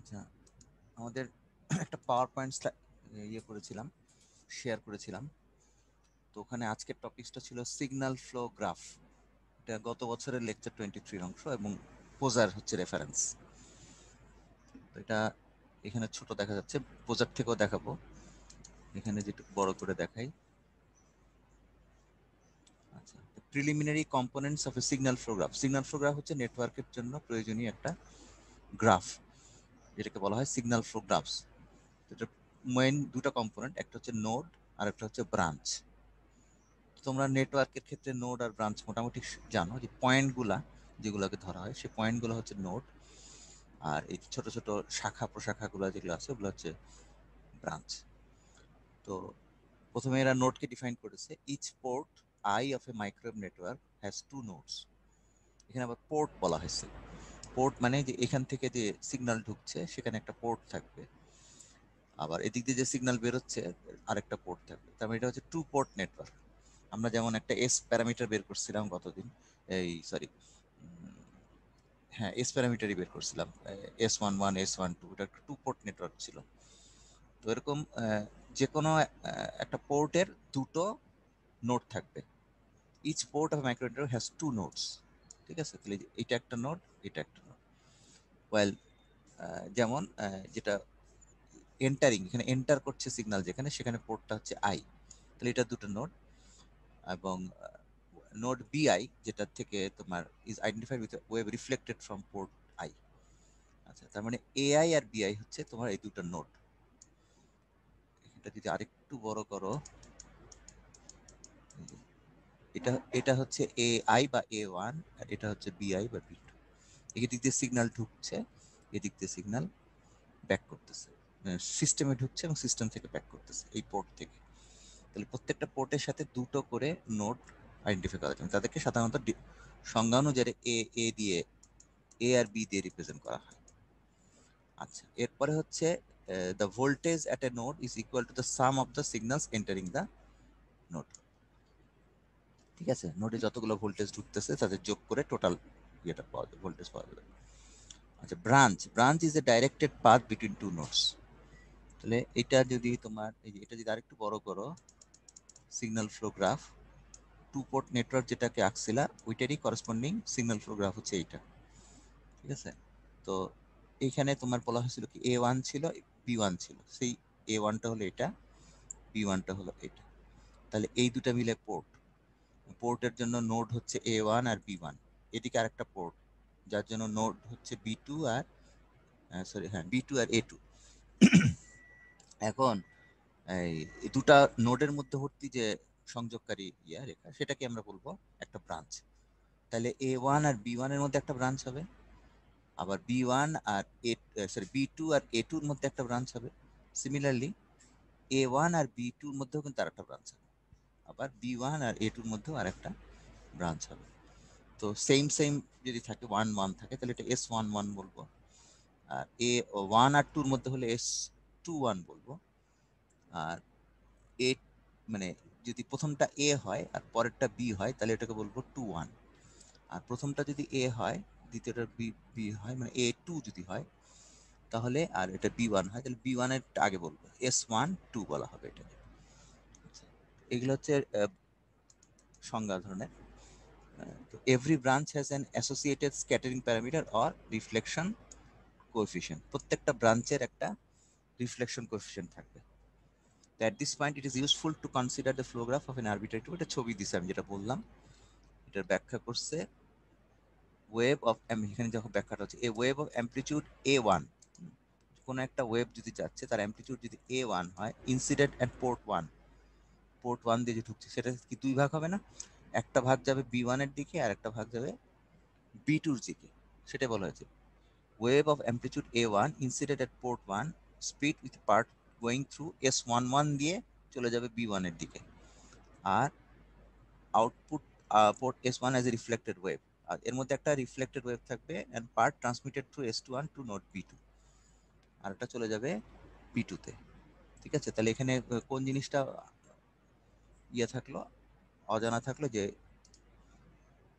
আচ্ছা, আমাদের একটা পাওয়ার পয়েন্ট ইয়ে করেছিলাম, শেয়ার করেছিলাম। তো ওখানে আজকের টপিকসটা ছিল সিগন্যাল ফ্লো গ্রাফ। এটা গত বছরের লেকচার 23 অংশ এবং পোজার হচ্ছে রেফারেন্স। তো এটা এখানে ছোট দেখা যাচ্ছে, পোজার থেকেও দেখাবো। এখানে যেটু বড় করে দেখাই। আচ্ছা, preliminary components of A signal flow graph. Signal flow graph হচ্ছে নেটওয়ার্কের জন্য প্রয়োজনীয় একটা গ্রাফ, যেটাকে বলা হয় সিগন্যাল ফ্লো গ্রাফস। এটা মেইন দুটো কম্পোনেন্ট, একটা হচ্ছে নোড আর একটা হচ্ছে ব্রাঞ্চ। তোমরা নেটওয়ার্কের ক্ষেত্রে নোড আর ব্রাঞ্চ মোটামুটি জানো, যে পয়েন্টগুলা যেগুলোকে ধরা হয় সেই পয়েন্টগুলো হচ্ছে নোড, আর এই ছোট ছোট শাখা প্রশাখাগুলো যেগুলো আছে ওগুলো হচ্ছে ব্রাঞ্চ। তো প্রথমে এরা নোডকে ডিফাইন করেছে, each port I of a microwave network has two nodes. এখানে আবার পোর্ট বলা হয়েছে। পোর্ট মানে যে এখান থেকে যে সিগন্যাল ঢুকছে সেখানে একটা পোর্ট থাকবে, আবার এদিক দিয়ে যে সিগন্যাল বেরোচ্ছে আরেকটা পোর্ট থাকবে। তার মানে এটা হচ্ছে টু পোর্ট নেটওয়ার্ক। আমরা যেমন একটা এস প্যারামিটার বের করছিলাম গতদিন, এই সরি, হ্যাঁ এস প্যারামিটারই বের করছিলাম, S11 S12, এটা টু পোর্ট নেটওয়ার্ক ছিল। তো এরকম যে কোনো একটা পোর্টের দুটো নোড থাকবে। Each port of micro network has two nodes. ঠিক আছে, তাহলে এটা একটা নোড, এটা একটা নোড। ওয়েল, যেমন যেটা এন্টারিং, এখানে এন্টার করছে সিগন্যাল যেখানে, সেখানে পোর্টটা হচ্ছে আই, তাহলে এটা দুটো নোড। এবং নোড বিআই, যেটা থেকে তোমার is identified with wave reflected from port I. আচ্ছা, তার মানে এআই আর বিআই হচ্ছে তোমার এই দুটো নোড। এটা যদি আরেকটু বড় করো, এটা এটা হচ্ছে এ আই বা A1, আর এটা হচ্ছে বিআই বা B2। এদিক দিয়ে সিগন্যাল ঢুকছে, এদিক দিয়ে সিগন্যাল ব্যাক করতেছে, সিস্টেমে ঢুকছে এবং সিস্টেম থেকে ব্যাক করতেছে এই পোর্ট থেকে। তাহলে প্রত্যেকটা পোর্টের সাথে দুটো করে নোড আইডেন্টিফাই করা যায়। তাদেরকে সাধারণত সংজ্ঞা অনুযায়ী এ দিয়ে, এ আর বি দিয়ে রিপ্রেজেন্ট করা হয়। আচ্ছা, এরপরে হচ্ছে the voltage at a node is equal to the some of the signals entering the node. ঠিক আছে, নোডে যতগুলো ভোল্টেজ ঢুকতেছে তাদের যোগ করে টোটাল ইয়েটা পাওয়া যাবে, ভোল্টেজ পাওয়া যাবে। আচ্ছা, branch, branch is a directed path between two nodes. তাহলে এটা যদি তোমার এই যে এটা যদি আরেকটু বড় করো, signal flow graph, two port network যেটাকে আঁকছিলা ওইটারই করসপন্ডিং সিগন্যাল ফ্লো গ্রাফ হচ্ছে এইটা। ঠিক আছে, তো এইখানে তোমার বলা হয়েছিল কি A1 ছিল, B1 ছিল, সেই A1টা হলো এটা, B1টা হলো এটা। তাহলে এই দুটা মিলে পোর্ট, পোর্টের জন্য নোড হচ্ছে A1 আর B1। এদিকে আরেকটা পোর্ট যার জন্য নোড হচ্ছে B2 আর সরি হ্যাঁ B2 আর A2। এখন এই দুটা নোডের মধ্যবর্তী যে সংযোগকারী ইয়া রেখা, সেটাকে আমরা বলবো একটা ব্রাঞ্চ। তাহলে A1 আর B1 এর মধ্যে একটা ব্রাঞ্চ হবে, আবার B1 আর B2 আর A2 এর মধ্যে একটা ব্রাঞ্চ হবে। সিমিলারলি A1 আর B2 এর মধ্যেও কিন্তু আরেকটা ব্রাঞ্চ হবে, আবার B1 আর A2 এর মধ্যেও আরেকটা ব্রাঞ্চ হবে। তো সেম সেম যদি থাকে, 1 1 থাকে, তাহলে এটা S11 বলবো। আর A1 আর 2 এর মধ্যে হলে S21 বলবো। আর এ মানে যদি প্রথমটা এ হয় আর পরেরটা বি হয় তাহলে এটাকে বলবো 2 1। আর প্রথমটা যদি এ হয়, দ্বিতীয়টা বি বি হয়, মানে A2 যদি হয় তাহলে, আর এটা B1 হয় তাহলে B1 এর আগে বলবো S12 বলা হবে এটাকে। এগুলো হচ্ছে সংজ্ঞা ধরনের। তো every branch has an associated scattering parameter or reflection coefficient. প্রত্যেকটা ব্রাঞ্চের একটা রিফ্লেকশন কোএফিসিয়েন্ট থাকবে। তো at this point it is useful to consider the flow graph of an arbitrary এটা ছবি দিছে আমি যেটা বললাম, এটার ব্যাখ্যা করছে ওয়েভ অফ, এখানে যখন ব্যাখ্যাটা হচ্ছে এ ওয়েভ অফ অ্যামপ্লিটিউড A1, কোনো একটা ওয়েভ যদি যাচ্ছে তার অ্যামপ্লিটিউড যদি A1 হয়, ইনসিডেন্ট অ্যাট পোর্ট 1, পোর্ট 1 দিয়ে যে ঢুকছে সেটা কি দুই ভাগ হবে না? একটা ভাগ যাবে B1 এর দিকে আর একটা ভাগ যাবে B2 এর দিকে। সেটা বলা হয়েছে wave of amplitude A1 incident at port 1 speed with part going through S11 দিয়ে চলে যাবে B1 এর দিকে, আর output port S1 as a reflected wave. আর এর মধ্যে একটা রিফ্লেক্টেড ওয়েভ থাকবে and part transmitted through S21 to node B2, আর এটা চলে যাবে B2 তে। ঠিক আছে, তাহলে এখানে কোন জিনিসটা ইয়ে থাকলো, অজানা থাকলো, যে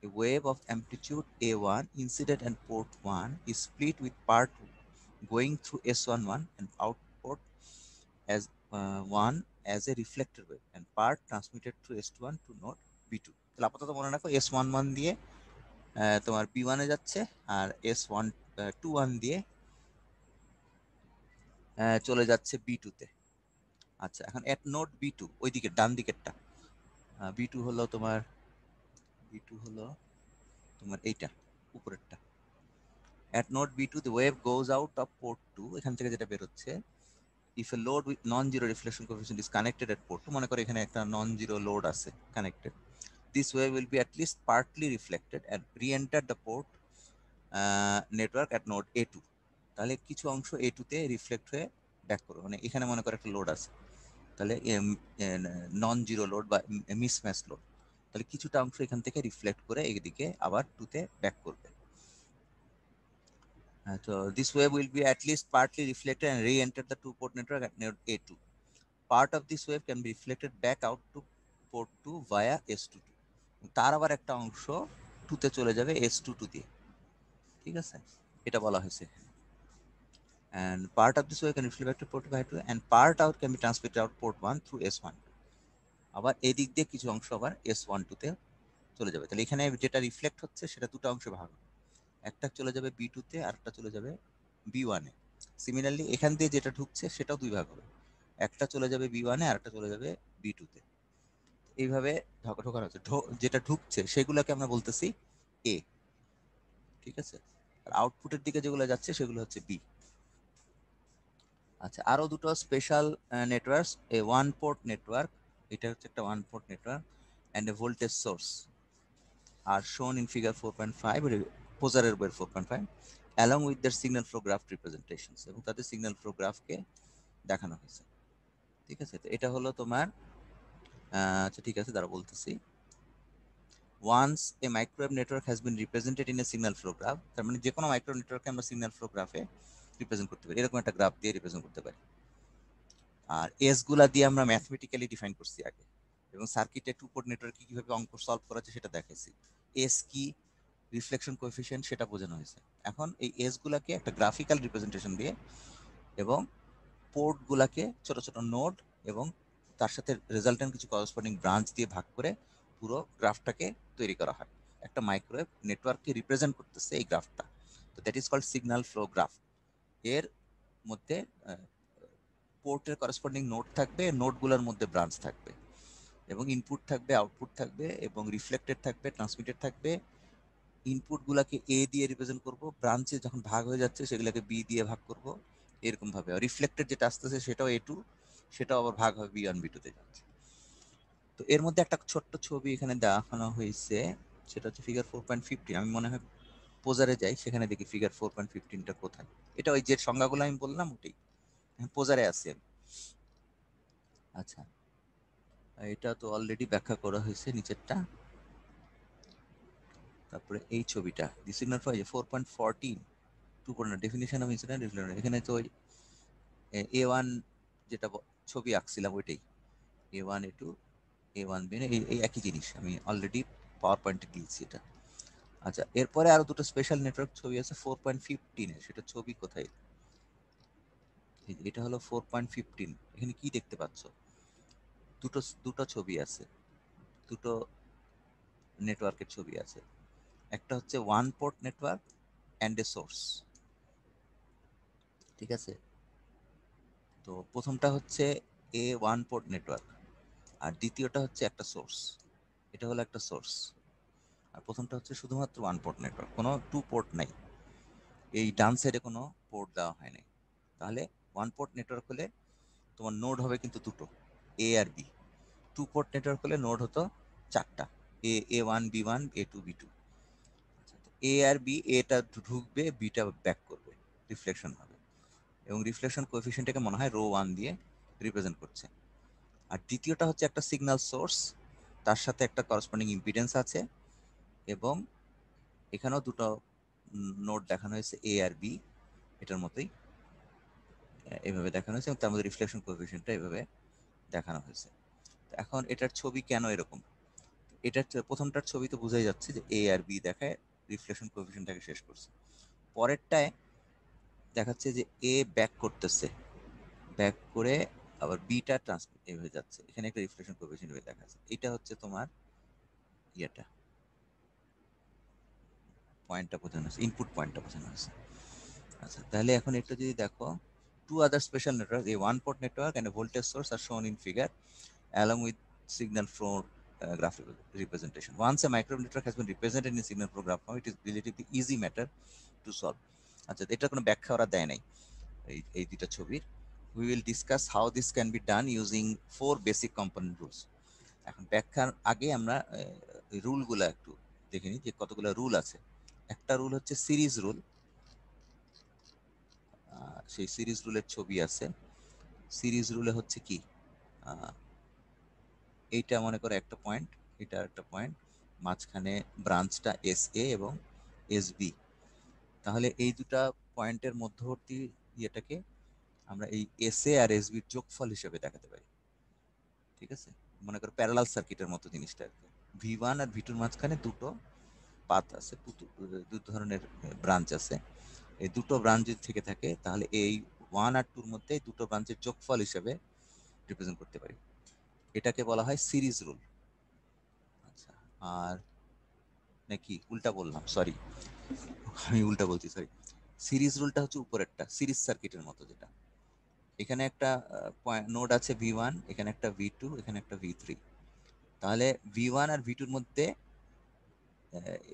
a wave of amplitude A1 incident at port 1 is split with part going through S11 and output as one as a reflector wave and part transmitted through S21 to node B2. তাহলে আপাতত মনে রাখো S11 দিয়ে তোমার B1 এ যাচ্ছে আর S21 দিয়ে চলে যাচ্ছে B2 তে। আচ্ছা, এখন এট নোড B2 ওইদিকে ডান দিকেরটা, B2 হলো তোমার এইটা উপরেরটা। At node B2 the wave goes out of port 2, এখান থেকে যেটা বের হচ্ছে, if a load with non-zero reflection coefficient is connected at port 2, মনে করো এখানে একটা non-zero load আছে connected, this wave will be at least partly reflected and re-enter the port network at node A2, তাহলে কিছু অংশ A2 তে reflect হয়ে ব্যাক করবে। মানে এখানে মনে করো একটা লোড আছে, তাহলে নন জিরো লোড বা মিসম্যাচ লোড, তাহলে কিছুটা অংশ এখান থেকে রিফ্লেক্ট করে এদিকে আবার 2 তে ব্যাক করবে। So this wave will be at least partly reflected and re-enter the two-port network at node A2. Part of this wave can be reflected back out to port 2 via S22. তার আবার একটা অংশ 2 তে চলে যাবে S22 দিয়ে, ঠিক আছে, এটা বলা হয়েছে। And part of this wave can reflect back to port 2 and part out can be transmitted out port 1 through S1. আবার এই দিক দিয়ে কিছু অংশ আবার S12 তে চলে যাবে। তাহলে এখানে যেটা রিফ্লেক্ট হচ্ছে সেটা দুটো অংশে ভাগ হবে, একটা চলে যাবে B2 তে আর একটা চলে যাবে B1 এ। সিমিলারলি এখান দিয়ে যেটা ঢুকছে সেটাও দুই ভাগ হবে, একটা চলে যাবে B1 এ আর একটা চলে যাবে B2 তে। এইভাবে ঢোকানো হচ্ছে, যেটা ঢুকছে সেগুলোকে আমরা বলতেছি A, ঠিক আছে, আর আউটপুটের দিকে যেগুলো যাচ্ছে সেগুলো হচ্ছে B। আচ্ছা, আরো দুটো স্পেশাল নেটওয়ার্ক, এ ওয়ান পোর্ট নেটওয়ার্ক, এটা হচ্ছে একটা one port network and a voltage source are shown in figure 4.5 পোজারের বইয়ের 4.5 along with their signal flow graph representations, এবং তাদের সিগন্যাল ফ্লো গ্রাফকে দেখানো হয়েছে, ঠিক আছে। তো এটা হলো তোমার আচ্ছা ঠিক আছে, দাঁড়া বলতেছি। Once a microwave network has been represented in a signal flow graph, তার মানে যে কোনো মাইক্রোওয়েভ নেটওয়ার্ককে আমরা সিগন্যাল ফ্লো গ্রাফে রিপ্রেজেন্ট করতে পারি, এরকম একটা গ্রাফ দিয়ে রিপ্রেজেন্ট করতে পারি। আর এস গুলা দিয়ে আমরা ম্যাথমেটিক্যালি ডিফাইন করছি আগে, এবং সার্কিটে টু পোর্ট নেটওয়ার্কে কিভাবে অঙ্ক সলভ করা যায় সেটা দেখাইছি। এস কি, রিফ্লেকশন কোএফিসিয়েন্ট, সেটা বোঝানো হয়েছে। এখন এই এস গুলাকে একটা গ্রাফিক্যাল রিপ্রেজেন্টেশন দিয়ে এবং পোর্ট গুলাকে ছোট ছোট নোড এবং তার সাথে রেজাল্টেন্ট কিছু করসপন্ডিং ব্রাঞ্চ দিয়ে ভাগ করে পুরো গ্রাফটাকে তৈরি করা হয়। একটা মাইক্রোওয়েভ নেটওয়ার্ককে রিপ্রেজেন্ট করতেছে এই গ্রাফটা, তো that is called signal flow graph. এর মধ্যে পোর্টের করসপন্ডিং নোড থাকবে, নোডগুলোর মধ্যে ব্রাঞ্চ থাকবে, এবং ইনপুট থাকবে, আউটপুট থাকবে, এবং রিফ্লেক্টেড থাকবে, ট্রান্সমিটেড থাকবে। ইনপুটগুলোকে এ দিয়ে রিপ্রেজেন্ট করব, ব্রাঞ্চে যখন ভাগ হয়ে যাচ্ছে সেগুলোকে বি দিয়ে ভাগ করব, এরকম ভাবে। রিফ্লেক্টেড যেটা আসতেছে সেটাও A2, সেটাও আবার ভাগ হবে B1 B2 তে যাচ্ছে। তো এর মধ্যে একটা ছোট্ট ছবি এখানে দেখানো হয়েছে, সেটা হচ্ছে ফিগার 4.15। আমি মনে হয় পোজারে যাই, সেখানে দেখি ফিগার 4.15টা কোথায়। এটা ওই যে সংজ্ঞাগুলো আমি বললাম ওটাই, পোজারে আছি আমি। আচ্ছা, এটা তো অলরেডি ব্যাখ্যা করা হয়েছে নিচেরটা। তারপরে এই ছবিটা দি সিগন্যাল ফর 4.14 টু পড়ানো ডেফিনিশন অফ ইনসিডেন্ট রিফ্লেকশন, এখানে তো ওই A1 যেটা ছবি আঁকছিলাম ওইটাই, A1 A2 A1 B, এই একই জিনিস আমি অলরেডি পাওয়ার পয়েন্টে দিয়েছি এটা। আচ্ছা, এরপরে আরো দুটো স্পেশাল নেটওয়ার্ক ছবি আছে 4.15 এর, সেটা ছবি কোথায়? এটা হলো 4.15। এখানে কি দেখতে পাচ্ছ? দুটো ছবি আছে, দুটো নেটওয়ার্কের ছবি আছে। একটা হচ্ছে one port network and a source, ঠিক আছে। তো প্রথমটা হচ্ছে এ ওয়ান পোর্ট নেটওয়ার্ক, আর দ্বিতীয়টা হচ্ছে একটা সোর্স। এটা হলো একটা সোর্স, আর প্রথমটা হচ্ছে শুধুমাত্র ওয়ান পোর্ট নেটওয়ার্ক, কোনো টু পোর্ট নাই, এই ডান সাইডে কোনো পোর্ট দেওয়া হয় নাই। তাহলে ওয়ান পোর্ট নেটওয়ার্ক হলে তোমার নোড হবে কিন্তু দুটো, এ আর বি। টু পোর্ট নেটওয়ার্ক হলে নোড হতো চারটা, এ ওয়ান বি1 A2 B2। এ আর বি, এটা ঢুকবে, বিটা ব্যাক করবে, রিফ্লেকশন হবে, এবং রিফ্লেকশন কোএফিসিয়েন্টটাকে মনে হয় ρ1 দিয়ে রিপ্রেজেন্ট করছে। আর দ্বিতীয়টা হচ্ছে একটা সিগন্যাল সোর্স, তার সাথে একটা করসপন্ডিং ইম্পিডেন্স আছে, এবং এখানেও দুটো নোড দেখানো হয়েছে এ আর বি, এটার মতোই এইভাবে দেখানো হয়েছে, এবং তার মধ্যে রিফ্লেকশন কোএফিসিয়েন্টটা এইভাবে দেখানো হয়েছে। এখন এটার ছবি কেন এরকম? এটার প্রথমটার ছবি তো বোঝাই যাচ্ছে যে এ আর বি দেখায় রিফ্লেকশন কোএফিসিয়েন্টটাকে শেষ করছে। পরেরটায় দেখাচ্ছে যে এ ব্যাক করতেছে, ব্যাক করে আবার বিটা ট্রান্সমিট হয়ে যাচ্ছে, এখানে একটা রিফ্লেকশন কোএফিসিয়েন্ট হয়ে দেখাচ্ছে। এটা হচ্ছে তোমার ইয়েটা, পয়েন্টটা বোঝানো হচ্ছে, ইনপুট পয়েন্টটা বোঝানো হচ্ছে। আচ্ছা, তাহলে এখন একটু যদি দেখো, two other special networks, a one port network and a voltage source are shown in figure along with signal flow graphical representation. Once a microwave network has been represented in signal flow graph form, it is relatively easy matter to solve. আচ্ছা, এটা কোনো ব্যাখ্যা ওরা দেয় নাই এই দুইটা ছবির। We will discuss how this can be done using 4 basic component rules. এখন ব্যাখ্যার আগে আমরা রুলগুলো একটু দেখে নিই যে কতগুলো রুল আছে। একটা রুল হচ্ছে সিরিজ রুল, সেই সিরিজ রুলের ছবি আছে। সিরিজ রুলে হচ্ছে কি, এইটা মনে করো একটা পয়েন্ট, এটা একটা পয়েন্ট, মাঝখানে ব্রাঞ্চটা এস এ এবং এস বি। তাহলে এই দুটা পয়েন্টের মধ্যবর্তী ইয়েটাকে আমরা এই এস এ আর এস বির যোগফল হিসেবে দেখাতে পারি। ঠিক আছে, মনে করো প্যারালাল সার্কিটের মতো জিনিসটা। ভি ওয়ান আর ভি টুর মাঝখানে দুটো পাথ আছে, দু ধরনের ব্রাঞ্চ আছে। এই দুটো ব্রাঞ্চ যদি থেকে থাকে তাহলে এই ওয়ান আর টুর মধ্যে দুটো ব্রাঞ্চের যোগফল হিসেবে রিপ্রেজেন্ট করতে পারি। এটাকে বলা হয় সিরিজ রুল। আচ্ছা, আর নাকি উল্টা বললাম, সরি, আমি উল্টা বলছি, সরি। সিরিজ রুলটা হচ্ছে উপরেরটা, সিরিজ সার্কিটের মতো, যেটা এখানে একটা নোড আছে ভি ওয়ান, এখানে একটা ভি টু, এখানে একটা ভি থ্রি। তাহলে ভি ওয়ান আর ভি টুর মধ্যে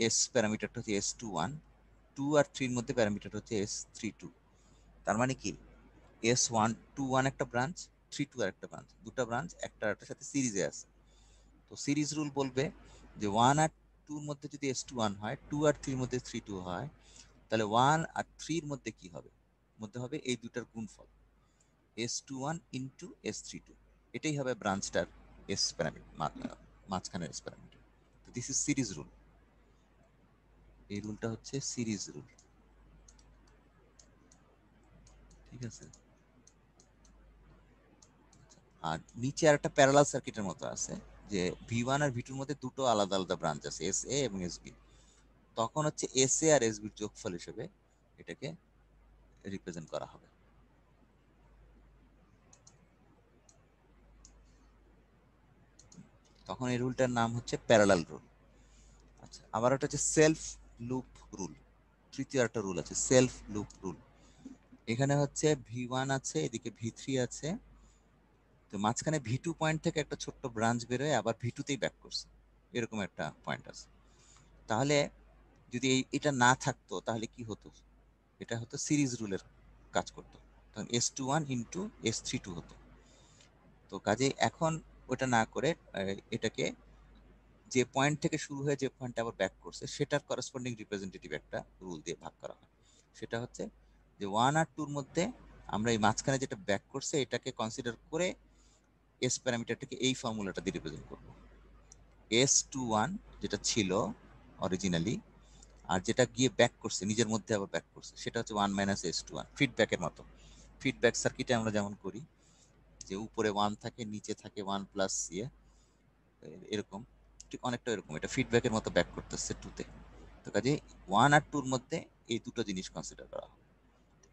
এস প্যারামিটারটা হচ্ছে এস টু ওয়ান, টু আর থ্রির মধ্যে প্যারামিটার হচ্ছে এস থ্রি টু। তার মানে কি, এস ওয়ান টু ওয়ান একটা ব্রাঞ্চ, থ্রি টু আর একটা ব্রাঞ্চ, দুটা ব্রাঞ্চ একটা একটার সাথে সিরিজে আছে। তো সিরিজ রুল বলবে যে ওয়ান আর টুর মধ্যে যদি এস টু ওয়ান হয়, টু আর থ্রির মধ্যে থ্রি টু হয়, তাহলে ওয়ান আর থ্রির মধ্যে কি হবে, মধ্যে হবে এই দুটার গুণফল, S two one into S three two. এটাই হবে ব্রাঞ্চটার এস প্যারামিটার, মাঝখানের এস প্যারামিটার। তো দিস ইজ সিরিজ রুল। এই রুলটা হচ্ছে সিরিজ রুল। ঠিক আছে, আর নিচে আর একটা প্যারালাল সার্কিটের মতো আছে, যে ভি ওয়ান আর ভি টুর মধ্যে দুটো আলাদা আলাদা ব্রাঞ্চ আছে, এস এ এবং এস বি। তখন হচ্ছে এস এ আর এস বির যোগফল হিসেবে এটাকে রিপ্রেজেন্ট করা হবে। তখন এই রুলটার নাম হচ্ছে প্যারালাল রুল। আচ্ছা, আবার একটা হচ্ছে সেলফ লুপ রুল। তৃতীয় একটা রুল আছে সেলফ লুপ রুল। এখানে হচ্ছে ভি ওয়ান আছে, এদিকে ভি থ্রি আছে, তো মাঝখানে ভি টু পয়েন্ট থেকে একটা ছোট্ট ব্রাঞ্চ বেরোয় আবার ভি টুতেই ব্যাক করছে, এরকম একটা পয়েন্ট আছে। তাহলে যদি এটা না থাকতো তাহলে কি হতো, এটা হতো সিরিজ রুলের কাজ করতো, তখন S two one into S three two হতো। তো কাজে এখন ওটা না করে এটাকে যে পয়েন্ট থেকে শুরু হয়ে যে পয়েন্টে আবার ব্যাক করছে সেটার করেসপন্ডিং রিপ্রেজেন্টেটিভ একটা রুল দিয়ে ভাগ করা হয়। সেটা হচ্ছে যে ওয়ান আর টুর মধ্যে আমরা এই মাঝখানে যেটা ব্যাক করছে এটাকে কনসিডার করে এস প্যারামিটারটাকে এই ফর্মুলাটা দিয়ে রিপ্রেজেন্ট করবো। এস টু ওয়ান যেটা ছিল অরিজিনালি, আর যেটা গিয়ে ব্যাক করছে নিজের মধ্যে আবার ব্যাক করছে, সেটা হচ্ছে one minus S two one, ফিডব্যাকের মতো। ফিডব্যাক সার্কিটে আমরা যেমন করি যে উপরে ওয়ান থাকে, নিচে থাকে ওয়ান প্লাস ইয়ে, এরকম, ঠিক অনেকটা এরকম, এটা ফিডব্যাকের মতো ব্যাক করতেছে টুতে। তো কাজে ওয়ান আর টুর মধ্যে এই দুটো জিনিস কনসিডার করা হয়।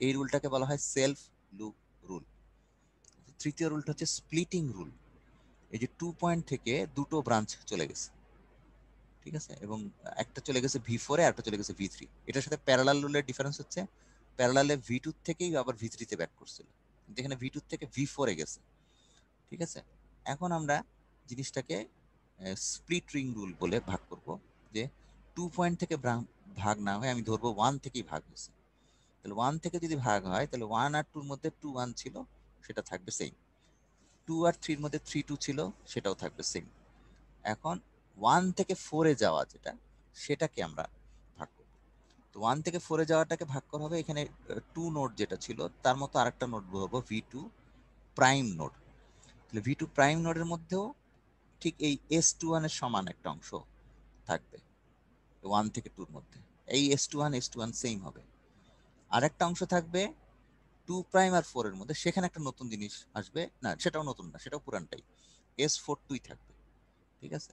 এই রুলটাকে বলা হয় সেলফ লুপ রুল। তৃতীয় রুলটা হচ্ছে স্প্লিটিং রুল। এই যে টু পয়েন্ট থেকে দুটো ব্রাঞ্চ চলে গেছে, ঠিক আছে, এবং একটা চলে গেছে ভি ফোরে, একটা চলে গেছে ভি থ্রি। এটার সাথে প্যারালাল রুলের ডিফারেন্স হচ্ছে প্যারালালে ভি টু থেকেই আবার ভি থ্রিতে ব্যাক করছিল, কিন্তু এখানে ভি টু থেকে ভি ফোরে গেছে। ঠিক আছে, এখন আমরা জিনিসটাকে স্প্লিট রিং রুল বলে ভাগ করব, যে টু পয়েন্ট থেকে ভাগ না হয় আমি ধরবো ওয়ান থেকেই ভাগ হয়েছে। তাহলে ওয়ান থেকে যদি ভাগ হয় তাহলে ওয়ান আর টুর মধ্যে টু ওয়ান ছিল, সেটা থাকবে সেম। টু আর থ্রির মধ্যে থ্রি টু ছিল, সেটাও থাকবে সেম। এখন ওয়ান থেকে ফোরে যাওয়া যেটা, সেটাকে আমরা ভাগ করব। তো ওয়ান থেকে ফোরে যাওয়াটাকে ভাগ করা হবে, এখানে টু নোড যেটা ছিল তার মতো আরেকটা নোড বলবো ভি টু প্রাইম নোড। তাহলে ভি টু প্রাইম নোডের মধ্যেও ঠিক এই এস টু ওয়ানের সমান একটা অংশ থাকবে ওয়ান থেকে টুর মধ্যে, এই S two one S two one same হবে। আর একটা অংশ থাকবে টু প্রাইম আর ফোর এর মধ্যে, সেখানে একটা নতুন জিনিস আসবে, না সেটাও নতুন না, সেটাও পুরানটাই, এস ফোর টুই থাকবে। ঠিক আছে,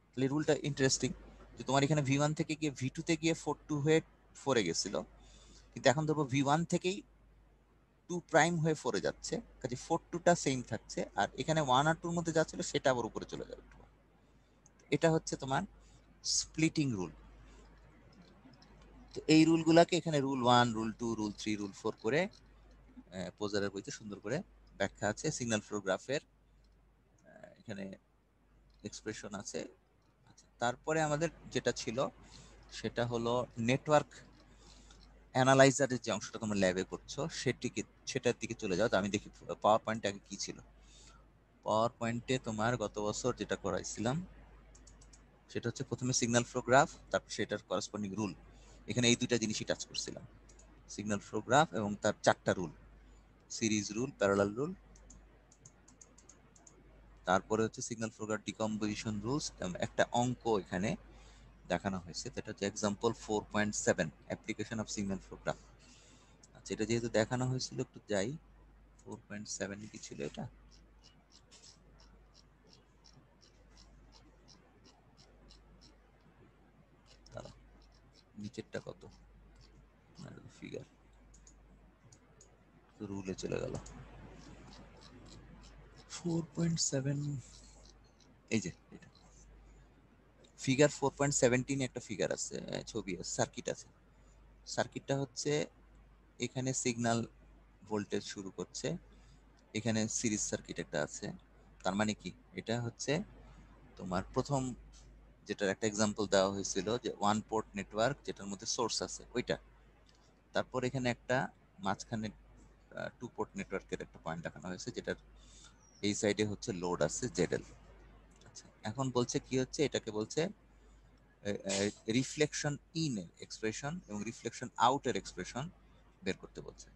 তাহলে রুলটা ইন্টারেস্টিং, যে তোমার এখানে ভি ওয়ান থেকে গিয়ে ভি টুতে গিয়ে ফোর টু হয়ে ফোরে গেছিল, কিন্তু এখন ধরবো ভি ওয়ান থেকেই টু প্রাইম হয়ে ফোরে যাচ্ছে, কাজে 4 2টা সেম থাকছে, আর এখানে 1 আর 2 এর মধ্যে যা ছিল সেটা আবার উপরে চলে যাবে। এটা হচ্ছে তোমার স্প্লিটিং রুল। তো এই রুলগুলাকে এখানে রুল 1, রুল 2, রুল 3, রুল 4 করে পোজারের বইতে সুন্দর করে ব্যাখ্যা আছে। সিগন্যাল ফ্লো গ্রাফের এখানে এক্সপ্রেশন আছে। আচ্ছা, তারপরে আমাদের যেটা ছিল সেটা হলো নেটওয়ার্ক অ্যানালাইজারের যে অংশটা তোমরা ল্যাবে করছো সেটার দিকে চলে যাও। তো আমি দেখি পাওয়ার পয়েন্টে আগে কি ছিল। পাওয়ার পয়েন্টে তোমার গত বছর যেটা করাইছিলাম সেটা হচ্ছে প্রথমে সিগন্যাল ফ্লো গ্রাফ, তারপর সেটার করেসপন্ডিং রুল। এখানে এই দুইটা জিনিসই টাচ করছিলাম, সিগন্যাল ফ্লো গ্রাফ এবং তার 4টা rule, series rule, parallel rule, তারপরে হচ্ছে signal flow graph decomposition rules. একটা অঙ্ক এখানে দেখানো হয়েছে, সেটা হচ্ছে example 4.7 application of signal flow graph. আচ্ছা, এটা যেহেতু দেখানো হয়েছিল একটু যাই। 4.7 কি ছিল এটা? নিচেরটা কত ফিগার, রুলে চলে গেল। 4.7, এই যে এটা ফিগার 4.17 একটা ফিগার আছে, ছবি আছে, সার্কিট আছে। সার্কিটটা হচ্ছে এখানে সিগন্যাল ভোল্টেজ শুরু করছে, এখানে সিরিজ সার্কিট একটা আছে। তার মানে কি, এটা হচ্ছে তোমার প্রথম যেটার একটা এক্সাম্পল দেওয়া হয়েছিল যে 1 পোর্ট নেটওয়ার্ক যেটার মধ্যে সোর্স আছে ওইটা। তারপর এখানে একটা মাঝখানে 2 পোর্ট নেটওয়ার্কের একটা পয়েন্ট দেখানো হয়েছে, যেটার এই সাইডে হচ্ছে লোড আছে জেডএল। আচ্ছা, এখন বলছে কি হচ্ছে, এটাকে বলছে রিফ্লেকশন ইন এর এক্সপ্রেশন এবং রিফ্লেকশন আউট এর এক্সপ্রেশন বের করতে বলছে।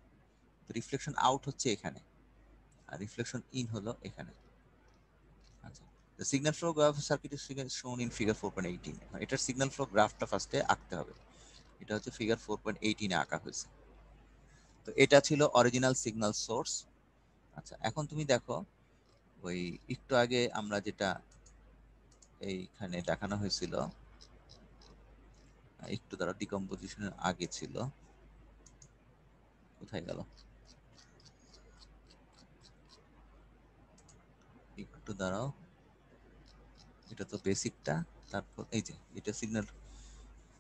তো রিফ্লেকশন আউট হচ্ছে এখানে, আর রিফ্লেকশন ইন হলো এখানে। আচ্ছা, the signal flow graph circuit is shown in figure 4.18। এটার সিগন্যাল ফ্লো গ্রাফটা ফার্স্টে আঁকতে হবে। এটা হচ্ছে ফিগার 4.18 এ আঁকা হয়েছে। তো এটা ছিল অরিজিনাল সিগন্যাল সোর্স। আচ্ছা, এখন তুমি দেখো ওই একটু আগে আমরা যেটা এইখানে দেখানো হয়েছিল, একটু দ্বারা ডিকম্পোজিশনের আগে ছিল, কোথায় গেল, একটু দাঁড়াও, এটা তো বেসিকটা। তারপর এই যে এটা সিগন্যাল,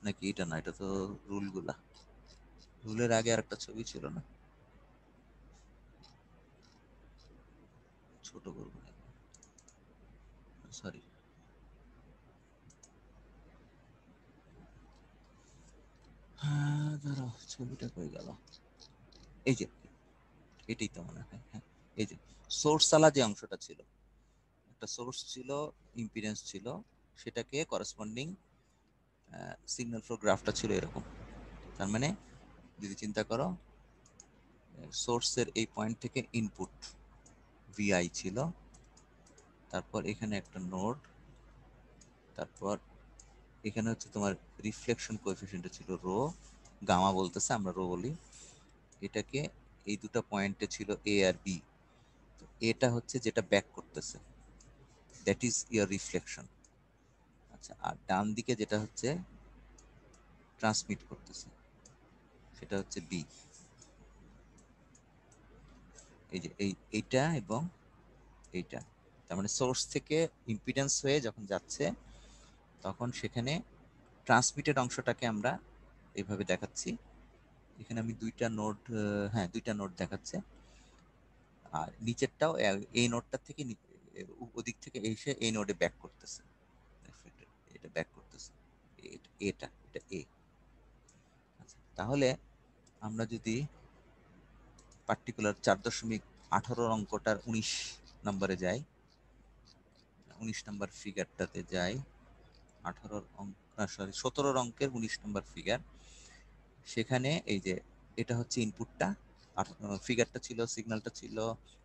নাকি এটা না, এটা তো রুলগুলা। রুলের আগে আর একটা ছবি ছিল না, ছোট করবো, সরি। হ্যাঁ দাঁড়াও, ছবিটা কই গেল, এই যে এটাই তো মনে হয়। হ্যাঁ, এই যে সোর্স আলা যে অংশটা ছিল, একটা সোর্স ছিল, ইম্পিডেন্স ছিল, সেটাকে করেসপন্ডিং সিগন্যাল ফ্লো গ্রাফটা ছিল এরকম। তার মানে যদি চিন্তা করো, সোর্সের এই পয়েন্ট থেকে ইনপুট ভিআই ছিল, তারপর এখানে একটা নোড, তারপর এখানে হচ্ছে তোমার রিফ্লেকশন কোএফিসিয়েন্ট ছিল রো, গামা বলতেছে, আমরা রো বলি এটাকে। এই দুটো পয়েন্টে ছিল এ আর বি। এটা হচ্ছে যেটা ব্যাক করতেছে, দ্যাট ইজ ইয়ার রিফ্লেকশন। আচ্ছা, আর ডান দিকে যেটা হচ্ছে ট্রান্সমিট করতেছে সেটা হচ্ছে বি। এই যে এইটা এবং এইটা, তার মানে সোর্স থেকে ইম্পিডেন্স হয়ে যখন যাচ্ছে তখন সেখানে ট্রান্সমিটেড অংশটাকে আমরা এইভাবে দেখাচ্ছি। এখানে আমি দুইটা নোড, হ্যাঁ দুইটা নোড দেখাচ্ছে, আর নিচেরটাও এই নোডটা থেকে ওদিক থেকে এসে এই নোডে ব্যাক করতেছে, এটা ব্যাক করতেছে, এটা এ। আচ্ছা, তাহলে আমরা যদি পার্টিকুলার 4.18 অঙ্কটার 19 নম্বরে যাই, 19 নম্বর ফিগারটাতে যাই, 18 অঙ্ক, সরি 17 অঙ্কের 19 নম্বর ফিগার। সেখানে এই যে এটা হচ্ছে ইনপুটটা, আর ফিগারটা ছিল, সিগন্যালটা ছিল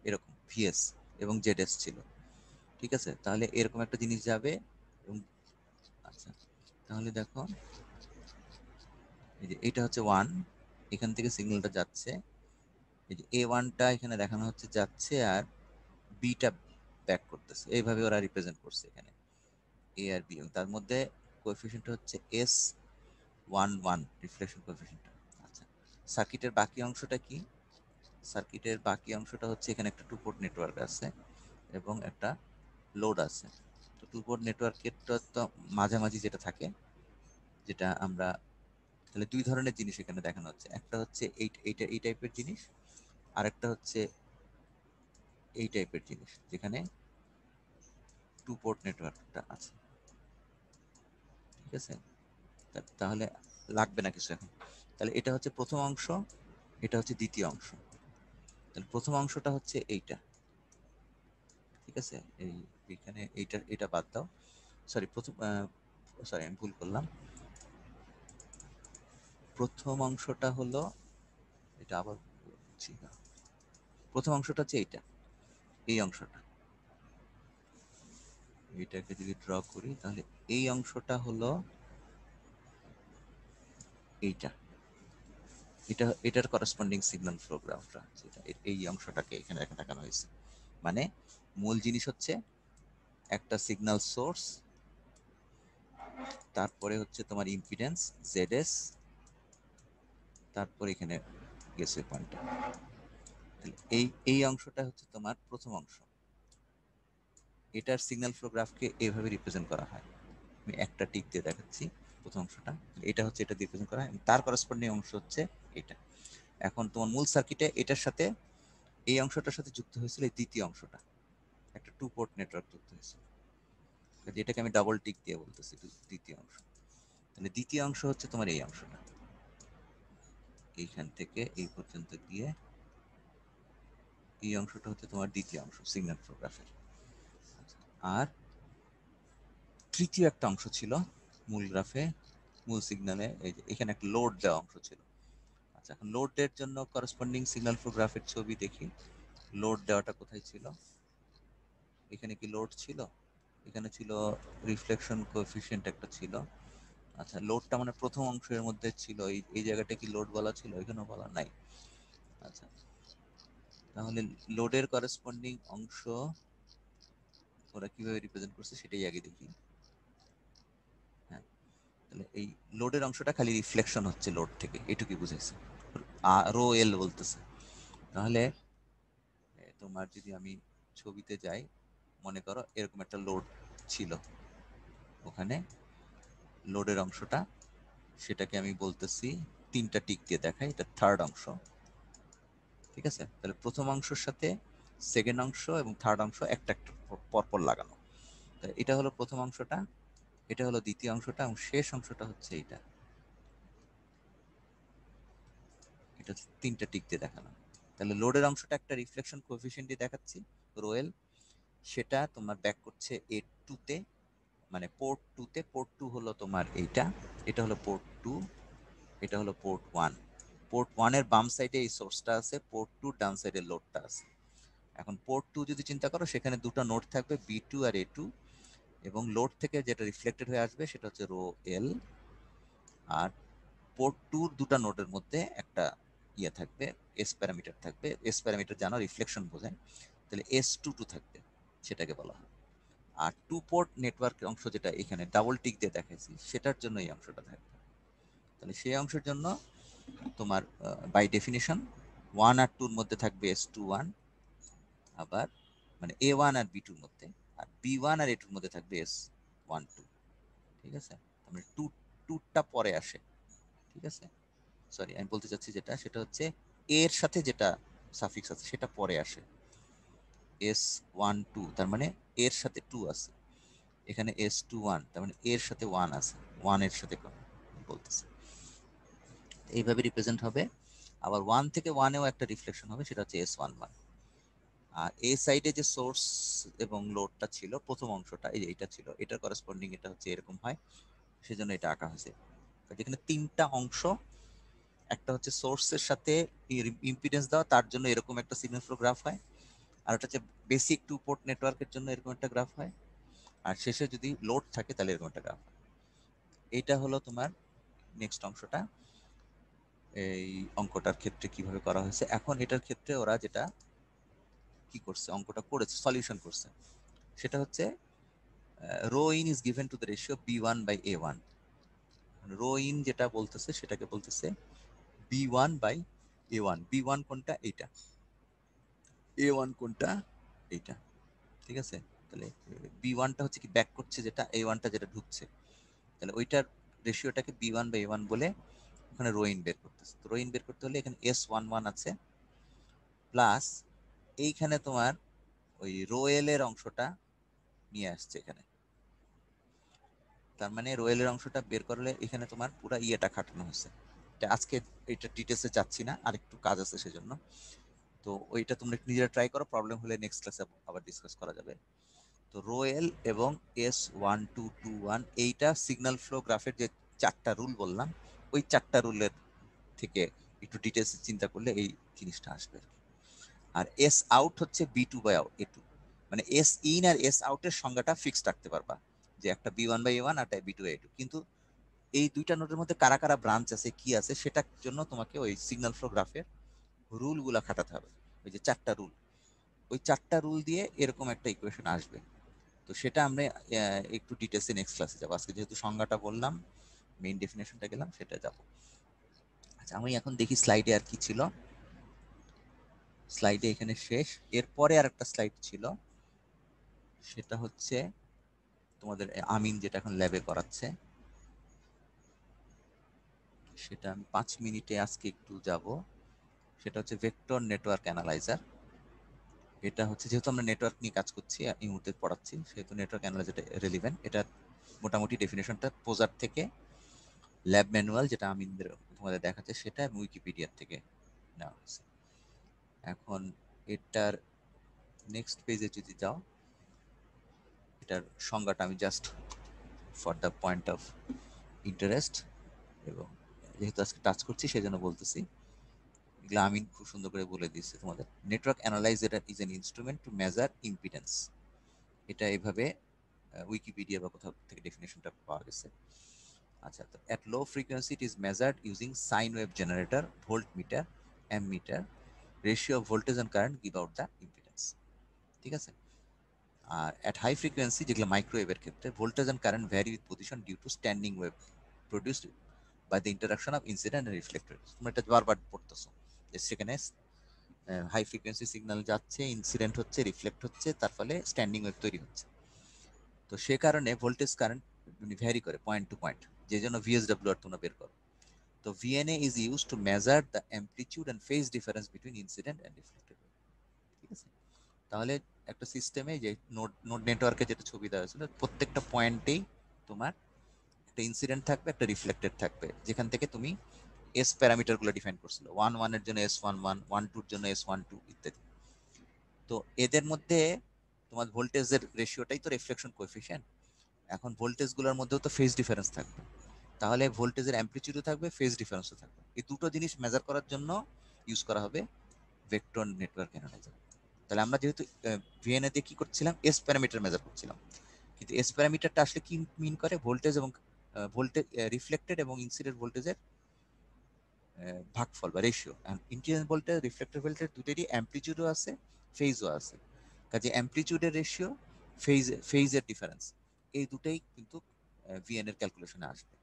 এরকম ভিএস এবং জেডএস ছিল। ঠিক আছে, তাহলে এরকম একটা জিনিস যাবে এবং আচ্ছা, তাহলে দেখো এই যে এটা হচ্ছে 1, এখান থেকে সিগন্যালটা যাচ্ছে, এই যে A1টা এখানে দেখানো হচ্ছে যাচ্ছে, আর বিটা ব্যাক করতেছে, এইভাবে ওরা রিপ্রেজেন্ট করছে এখানে এ আর বি, এবং তার মধ্যে কোএফিসিয়েন্ট হচ্ছে S11 রিফ্লেকশন কোএফিসিয়েন্ট। আচ্ছা, সার্কিটের বাকি অংশটা কি, সার্কিটের বাকি অংশটা হচ্ছে এখানে একটা টু পোর্ট নেটওয়ার্ক আছে এবং একটা লোড আছে। তো টু পোর্ট নেটওয়ার্কেরটা তো মাঝামাঝি যেটা থাকে, যেটা আমরা তাহলে দুই ধরনের জিনিস এখানে দেখানো হচ্ছে, একটা হচ্ছে এই টাইপের জিনিস, আর একটা হচ্ছে এই টাইপের জিনিস যেখানে টু পোর্ট নেটওয়ার্কটা আছে। ঠিক আছে, তাহলে লাগবে না কিছু এখন। তাহলে এটা হচ্ছে প্রথম অংশ, এটা হচ্ছে দ্বিতীয় অংশ। তাহলে প্রথম অংশটা হচ্ছে এইটা। ঠিক আছে, এইখানে এটা বাদ দাও, সরি সরি আমি ভুল করলাম। প্রথম অংশটা হলো এটা, আবার বলছি না। প্রথম অংশটা হচ্ছে এইটা, এই অংশটা, এইটাকে যদি ড্র করি তাহলে এই অংশটা হলো এইটা, এটার করসপন্ডিং সিগন্যাল ফ্লো গ্রাফটা, এই অংশটাকে এখানে দেখানো হয়েছে। মানে মূল জিনিস হচ্ছে একটা সিগন্যাল সোর্স, তারপরে হচ্ছে তোমার ইম্পিডেন্স জেডএস, তারপরে এখানে গেছে পয়েন্টটা। এই এই অংশটা হচ্ছে তোমার প্রথম অংশ। এটার সিগন্যাল ফ্লো গ্রাফকে এইভাবে রিপ্রেজেন্ট করা হয়। আমি একটা টিক দিয়ে দেখাচ্ছি প্রথম অংশটা, এটা হচ্ছে এটা দিয়ে রিপ্রেজেন্ট করা হয়, তার করসপন্ডিং অংশ হচ্ছে এটা। এখন তোমার মূল সার্কিটে এটার সাথে এই অংশটার সাথে যুক্ত হয়েছিল এই দ্বিতীয় অংশটা, একটা টু পোর্ট নেটওয়ার্ক যুক্ত হয়েছিল, যেটাকে আমি ডাবল টিক দিয়ে বলতেছি দ্বিতীয় অংশ। তাহলে দ্বিতীয় অংশ হচ্ছে তোমার এই অংশটা, এইখান থেকে এই পর্যন্ত গিয়ে এই অংশটা হচ্ছে তোমার দ্বিতীয় অংশ সিগন্যাল ফ্লো গ্রাফের। আর তৃতীয় একটা অংশ ছিল মূল গ্রাফে, মূল সিগন্যালে, এই যে এখানে একটা লোড দেওয়া অংশ ছিল। আচ্ছা, এখন লোডের জন্য করসপন্ডিং সিগন্যাল ফ্লো গ্রাফের ছবি দেখি। লোড দেওয়াটা কোথায় ছিল? এখানে কি লোড ছিল? এখানে ছিল রিফ্লেকশন কোএফিসিয়েন্ট একটা ছিল। আচ্ছা, লোডটা মানে প্রথম অংশের মধ্যে ছিল, এই জায়গাটা কি লোড বলা ছিল? এখানেও বলা নাই। আচ্ছা, তাহলে লোডের করসপন্ডিং অংশ ওরা কিভাবে রিপ্রেজেন্ট করছে সেটাই আগে দেখি। হ্যাঁ, তাহলে এই লোডের অংশটা খালি রিফ্লেকশন হচ্ছে লোড থেকে, এটুকুই বুঝাইছে, রো এল বলতেছে। তাহলে তোমার যদি আমি ছবিতে যাই, মনে করো এরকম একটা লোড ছিল ওখানে, লোডের অংশটা, সেটাকে আমি বলতেছি তিনটা টিক দিয়ে দেখাই, এটা থার্ড অংশ। ঠিক আছে, তাহলে প্রথম অংশের সাথে সেকেন্ড অংশ এবং থার্ড অংশ একটা একটা পরপর লাগানো। এটা হলো প্রথম অংশটা, এটা হলো দ্বিতীয় অংশটা, এবং শেষ অংশটা হচ্ছে এটা, এটা তিনটা টিক দিয়ে দেখানো। তাহলে লোডের অংশটা একটা রিফ্লেকশন কোএফিসিয়েন্ট দিয়ে দেখাচ্ছি, রোয়েল, সেটা তোমার ব্যাক করছে এ টু তে, মানে পোর্ট টু তে। পোর্ট টু হলো তোমার এইটা, এটা হলো পোর্ট টু, এটা হলো পোর্ট ওয়ান। পোর্ট ওয়ানের বাম সাইডে এই সোর্সটা আছে, পোর্ট টু ডান সাইডে লোডটা আছে। এখন পোর্ট টু যদি চিন্তা করো, সেখানে দুটো নোড থাকবে, বি টু আর এ টু, এবং লোড থেকে যেটা রিফ্লেক্টেড হয়ে আসবে সেটা হচ্ছে রো এল। আর পোর্ট টুর দুটো নোডের মধ্যে একটা ইয়ে থাকবে, এস প্যারামিটার থাকবে। এস প্যারামিটার জানো রিফ্লেকশন বোঝায়, তাহলে এস টু টু থাকবে, সেটাকে বলা হয়। আর টু পোর্ট নেটওয়ার্ক অংশ যেটা এখানে ডাবল টিক দিয়ে দেখাইছি, সেটার জন্য এই অংশটা থাকবে। তাহলে সেই অংশের জন্য তোমার বাই ডেফিনিশন ওয়ান আর টুর মধ্যে থাকবে এস টু ওয়ান, আবার মানে এ ওয়ান আর বি টুর মধ্যে, আর বি ওয়ান আর এ টুর মধ্যে থাকবে এস ওয়ান টু। ঠিক আছে, মানে টুটা পরে আসে। ঠিক আছে, সরি আমি বলতে চাচ্ছি যেটা, সেটা হচ্ছে এর সাথে যেটা সাফিক্স আছে সেটা পরে আসে, এস ওয়ান টু, তার মানে এর সাথে টু আছে। এখানে এস টু ওয়ান, তার মানে এর সাথে ওয়ান আছে, ওয়ান এর সাথে বলতেছে, এইভাবে রিপ্রেজেন্ট হবে। আবার ওয়ান থেকে ওয়ানেও একটা রিফ্লেকশন হবে, সেটা হচ্ছে এস ওয়ান ওয়ান। আর এই সাইডে যে সোর্স এবং লোডটা ছিল প্রথম অংশটা, এই যে এটা ছিল, এটার করসপন্ডিং এটা হচ্ছে এরকম হয়, সেজন্য এটা আঁকা হয়েছে। যেখানে তিনটা অংশ, একটা হচ্ছে সোর্সের সাথে ইম্পিডেন্স দেওয়া, তার জন্য এরকম একটা সিগন্যাল ফ্লো গ্রাফ হয়। আর ওটা হচ্ছে বেসিক টু পোর্ট নেটওয়ার্কের জন্য এরকম একটা গ্রাফ হয়। আর শেষে যদি লোড থাকে তাহলে এরকম একটা গ্রাফ হয়। এইটা হলো তোমার নেক্সট অংশটা, এই অঙ্কটার ক্ষেত্রে কিভাবে করা হয়েছে। এখন এটার ক্ষেত্রে ওরা যেটা কি করছে, অঙ্কটা করেছে, সলিউশন করছে, সেটা হচ্ছে rho in is given to the ratio B one by A one. Rho in যেটা বলতেছে সেটাকে বলতেছে B one by A one. B one কোনটা? এইটা। এ ওয়ান কোনটা, এইটা, ঠিক আছে। তাহলে বি ওয়ানটা হচ্ছে কি ব্যাক করছে যেটা, এ ওয়ানটা যেটা ঢুকছে, তাহলে ওইটার রেশিওটাকে বি ওয়ান বা এ ওয়ান বলে ওখানে রোইন বের করতেছে। তো রোইন বের করতে হলে এখানে এস ওয়ান ওয়ান আছে প্লাস এইখানে তোমার ওই রোয়েলের অংশটা নিয়ে আসছে এখানে। তার মানে রোয়েলের অংশটা বের করলে এখানে তোমার পুরো ইয়েটা খাটানো হয়েছে। আজকে এটা ডিটেলসে যাচ্ছি না, আরেকটু কাজ আছে সেজন্য। তো ওইটা তোমরা নিজেরা ট্রাই করো, প্রবলেম হলে নেক্সট ক্লাসে আবার ডিসকাস করা যাবে। তো রোয়েল এবং S one two two one, এইটা সিগন্যাল ফ্লো গ্রাফের যে চারটা রুল বললাম, ওই চারটা রুলের থেকে একটু ডিটেলসে চিন্তা করলে এই জিনিসটা আসবে। আর এস আউট হচ্ছে B two by A two, মানে এস ইন আর এস আউটের সংজ্ঞাটা ফিক্সড রাখতে পারবা, যে একটা B one by A one আর B two by A two. কিন্তু এই দুইটা নোডের মধ্যে কারা কারা ব্রাঞ্চ আছে কি আছে সেটার জন্য তোমাকে ওই সিগন্যাল ফ্লো গ্রাফের রুল গুলা খাটাতে হবে। ওই যে চারটা রুল, ওই চারটা রুল দিয়ে এরকম একটা ইকুয়েশন আসবে। তো সেটা আমরা একটু ডিটেলসে নেক্সট ক্লাসে যাবো। আজকে যেহেতু সংজ্ঞাটা বললাম, মেইন ডেফিনেশনটা গেলাম, সেটা যাবো। আচ্ছা, আমি এখন দেখি স্লাইডে আর কি ছিল। স্লাইডে এখানে শেষ। এরপরে আর একটা স্লাইড ছিল, সেটা হচ্ছে তোমাদের আমিন যেটা এখন ল্যাবে করাচ্ছে, সেটা আমি 5 মিনিটে আজকে একটু যাব। সেটা হচ্ছে ভেক্টর নেটওয়ার্ক অ্যানালাইজার। এটা হচ্ছে যেহেতু আমরা নেটওয়ার্ক নিয়ে কাজ করছি, এই মুহূর্তে পড়াচ্ছি, সেহেতু নেটওয়ার্ক অ্যানালাইজারটা রেলিভেন্ট। এটা মোটামুটি ডেফিনেশনটা পোজার থেকে, ল্যাব ম্যানুয়াল যেটা আমিনদের তোমাদের দেখাচ্ছে সেটা, উইকিপিডিয়ার থেকে নেওয়া হয়েছে। এখন এটার নেক্সট পেজে যদি যাও, এটার সংজ্ঞাটা আমি just for the point of interest, এবং যেহেতু আজকে টাচ করছি সেজন্য বলতেছি, এগুলো আমি খুব সুন্দর করে বলে দিচ্ছি তোমাদের। Network analyser is an instrument to measure impedance. এটা এভাবে উইকিপিডিয়া বা কোথাও থেকে ডেফিনেশনটা পাওয়া গেছে। আচ্ছা, তো at low frequency it is measured using sine wave generator, volt meter, ammeter, ratio of voltage and current give out the impedance, ঠিক আছে। আর অ্যাট হাই ফ্রিকোয়েন্সি, যেগুলো মাইক্রোওয়েভের ক্ষেত্রে, voltage and current vary with position due to standing wave produced by the interaction of incident and reflected. তোমরা এটা বারবার পড়তেছো যে সেখানে হাই ফ্রিকোয়েন্সি সিগন্যাল যাচ্ছে, ইনসিডেন্ট হচ্ছে, রিফ্লেক্ট হচ্ছে, তার ফলে স্ট্যান্ডিং ওয়েভ তৈরি হচ্ছে। তো সে কারণে ভোল্টেজ কারেন্ট ভ্যারি করে পয়েন্ট টু পয়েন্ট, যে জন্য ভিএসডব্লিউ আর তোমরা বের করো। তো VNA is use to measure the amplitude and phase difference between incident and reflected wave, ঠিক আছে। তাহলে একটা সিস্টেমে যে নোড নোড নেটওয়ার্কে যেটা ছবি দেওয়া হয়েছিল, প্রত্যেকটা পয়েন্টেই তোমার একটা ইনসিডেন্ট থাকবে, একটা রিফ্লেক্টেড থাকবে, যেখান থেকে তুমি এস প্যারামিটার গুলো ডিফাইন করছিল, ওয়ান ওয়ানের জন্য এস ওয়ান ওয়ান, ওয়ান টুর জন্য এস ওয়ান টু ইত্যাদি। তো এদের মধ্যে তোমার ভোল্টেজের রেশিওটাই তো রিফ্লেকশন কোএফিশিয়েন্ট। এখন ভোল্টেজ গুলোর মধ্যেও তো ফেজ ডিফারেন্স থাকবে, তাহলে ভোল্টেজের অ্যামপ্লিটিউডও থাকবে, ফেজ ডিফারেন্সও থাকবে। এই দুটো জিনিস মেজার করার জন্য ইউজ করা হবে ভেক্টর নেটওয়ার্ক অ্যানালাইজার। তাহলে আমরা যেহেতু ভিএনএ দিয়ে কি করছিলাম, এস প্যারামিটার মেজার করছিলাম, কিন্তু এস প্যারামিটারটা আসলে কি মিন করে, ভোল্টেজ এবং ভোল্টেজ, রিফ্লেক্টেড এবং ইনসিডেন্ট ভোল্টেজের ভাগফল বা ratio. Incident voltage, reflected voltage দুটোরই অ্যামপ্লিটিউডও আছে, ফেজও আছে। কাজে অ্যামপ্লিটিউডের রেশিও, ফেজের ডিফারেন্স, এই দুটোই কিন্তু ভিএন এর ক্যালকুলেশনে আসবে,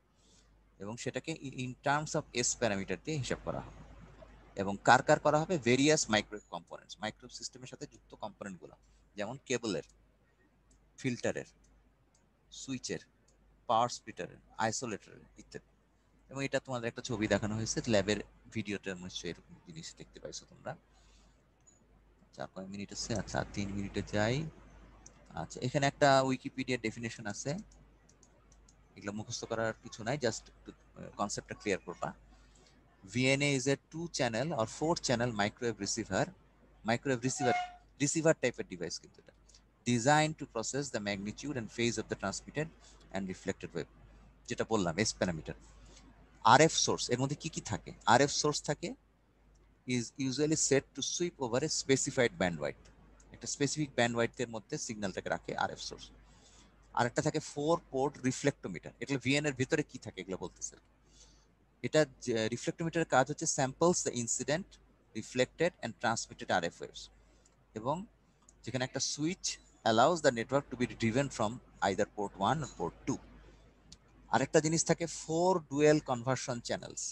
এবং সেটাকে in terms of S parameter দিয়ে হিসাব করা হবে। এবং কার কার করা হবে, ভেরিয়াস মাইক্রোওয়েভ কম্পোনেন্টস, মাইক্রোওয়েভ সিস্টেমের সাথে যুক্ত কম্পোনেন্টগুলো, যেমন কেবলের, ফিল্টারের, সুইচের, পাওয়ার স্প্লিটারের, আইসোলেটরের ইত্যাদি। এবং এটা তোমাদের একটা ছবি দেখানো হয়েছে ল্যাবের ভিডিওটার, নিশ্চয়ই এরকম জিনিস দেখতে পাইছো তোমরা। আচ্ছা, কয় মিনিট আছে? আচ্ছা, 3 মিনিটে যাই। আচ্ছা, এখানে একটা উইকিপিডিয়া ডেফিনেশন আছে, এগুলো মুখস্থ করার কিছু নাই, জাস্ট কনসেপ্টটা ক্লিয়ার করবা। VNA is a 2 channel or 4 channel receiver টাইপের ডিভাইস, কিন্তু এটা designed to process the magnitude and phase of the transmitted and reflected wave, যেটা বললাম এস প্যারামিটার। RF সোর্স, এর মধ্যে কি কি থাকে, RF সোর্স থাকে, is usually set to sweep over a specified bandwidth, একটা স্পেসিফিক ব্যান্ডওয়াইথের মধ্যে সিগন্যালটাকে রাখে RF সোর্স। আর একটা থাকে 4 পোর্ট রিফ্লেক্টোমিটার, এগুলো ভিএন এর ভিতরে কি থাকে এগুলো বলতেছে। এটা রিফ্লেক্টোমিটারের কাজ হচ্ছে samples the incident, reflected and transmitted RF waves, এবং যেখানে একটা switch allows the network to be driven from either port 1 or port 2। আরেকটা জিনিস থাকে 4 dual conversion channels,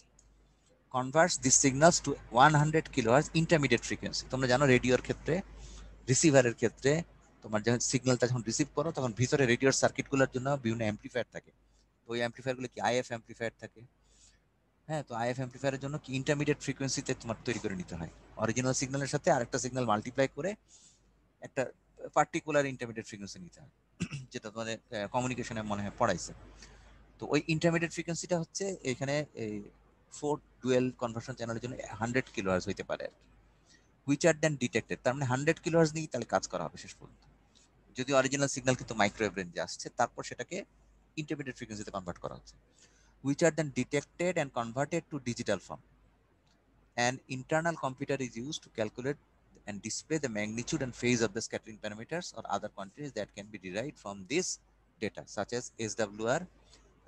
converts these signals to 100 kilohertz intermediate frequency. তোমরা জানো রেডিওর ক্ষেত্রে, রিসিভারের ক্ষেত্রে তোমার যখন সিগন্যালটা যখন রিসিভ করো তখন ভিতরে রেডিওর সার্কিটগুলোর জন্য বিভিন্ন অ্যাম্পলিফায়ার থাকে। তো ওই অ্যাম্পলিফায়ারগুলো কি আইএফ অ্যাম্পলিফায়ার থাকে। হ্যাঁ, তো আইএফ অ্যাম্পলিফায়ারের জন্য কি ইন্টারমিডিয়েট ফ্রিকোয়েন্সিতে তোমার তৈরি করে নিতে হয়। অরিজিনাল সিগন্যালের সাথে আরেকটা সিগন্যাল মাল্টিপ্লাই করে একটা পার্টিকুলার ইন্টারমিডিয়েট ফ্রিকোয়েন্সি নিতে হয়, যেটা তোমাদের কমিউনিকেশনে মনে হয় পড়াইছে। তো ওই ইন্টারমিডিয়েট ফ্রিকোয়েন্সিটা হচ্ছে এখানে এই 4 ডুয়েল কনভার্সন চ্যানেলের জন্য 100 কিলোহার্জ হইতে পারে আর কি। হুইচ আর দেন ডিটেক্টেড, তার মানে 100 কিলোহার্জ নিয়ে তাহলে কাজ করা হবে শেষ পর্যন্ত। যদি অরিজিনাল সিগন্যাল কিন্তু মাইক্রোওয়েভ রেঞ্জে আসছে, তারপর সেটাকে ইন্টারমিডিয়েট ফ্রিকোয়েন্সিতে কনভার্ট করা হচ্ছে। Which are then detected and converted to digital form. An internal computer is used to calculate and display the magnitude and phase of the scattering parameters or other quantities that can be derived from this data, such as SWR,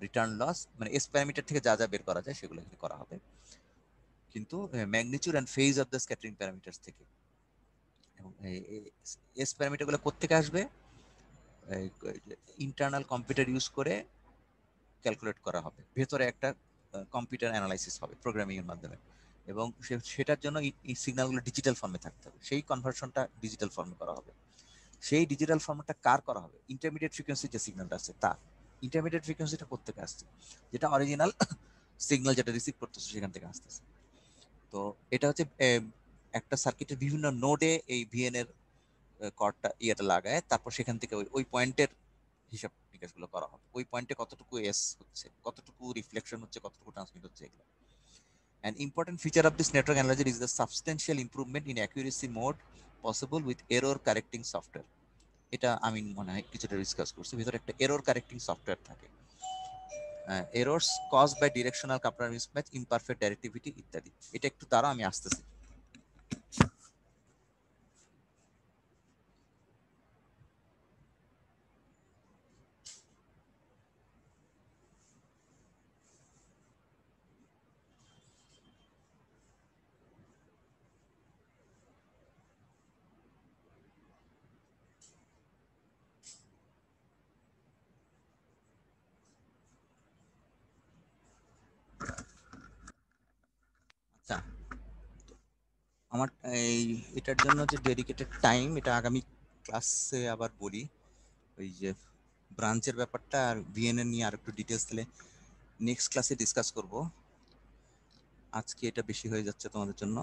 return loss, মানে S parameter থেকে যা যা বের করা যায় সেগুলো এখানে করা হবে, কিন্তু magnitude and phase of the scattering parameters থেকে। এবং এস প্যারামিটারগুলো কোত্থেকে আসবে? ইন্টারনাল কম্পিউটার ইউজ করে ক্যালকুলেট করা হবে, ভেতরে একটা কম্পিউটার অ্যানালাইসিস হবে প্রোগ্রামিং এর মাধ্যমে, এবং সেটার জন্য এই সিগন্যালগুলো ডিজিটাল ফর্মে থাকতে হবে, সেই কনভার্সনটা ডিজিটাল ফর্মে করা হবে। সেই ডিজিটাল ফর্মেটটা কার করা হবে? ইন্টারমিডিয়েট ফ্রিকোয়েন্সি যে সিগন্যালটা আছে তা। ইন্টারমিডিয়েট ফ্রিকোয়েন্সিটা কোত্থেকে আসছে? যেটা অরিজিনাল সিগন্যাল যেটা রিসিভ করতেছে সেখান থেকে আসতেছে। তো এটা হচ্ছে একটা সার্কিটের বিভিন্ন নোডে এই ভিএন এর কর্ডটা ইয়েটা লাগায়, তারপর সেখান থেকে ওই পয়েন্টের হিসাব নিকাশগুলো করা হবে। ওই পয়েন্টে কতটুকু এস হচ্ছে, কতটুকু রিফ্লেকশন হচ্ছে, কতটুকু ট্রান্সমিট হচ্ছে, এগুলো। An important feature of this network analyzer is the substantial improvement in accuracy mode possible with error correcting software. এটা আমি মনে হয় কিছুটা ডিসকাস করছি, ভিতরে একটা এরর কারেক্টিং সফটওয়্যার থাকে। Errors cause by directional coupler mismatch, imperfect directivity ইত্যাদি। এটা একটু তারা আমি আসতেছি। আচ্ছা, আমার এই এটার জন্য যে ডেডিকেটেড টাইম, এটা আগামী ক্লাসে আবার বলি। ওই যে ব্রাঞ্চের ব্যাপারটা আর ভিএনএ নিয়ে আর একটু ডিটেলস তাহলে নেক্সট ক্লাসে ডিসকাস করব। আজকে এটা বেশি হয়ে যাচ্ছে তোমাদের জন্য,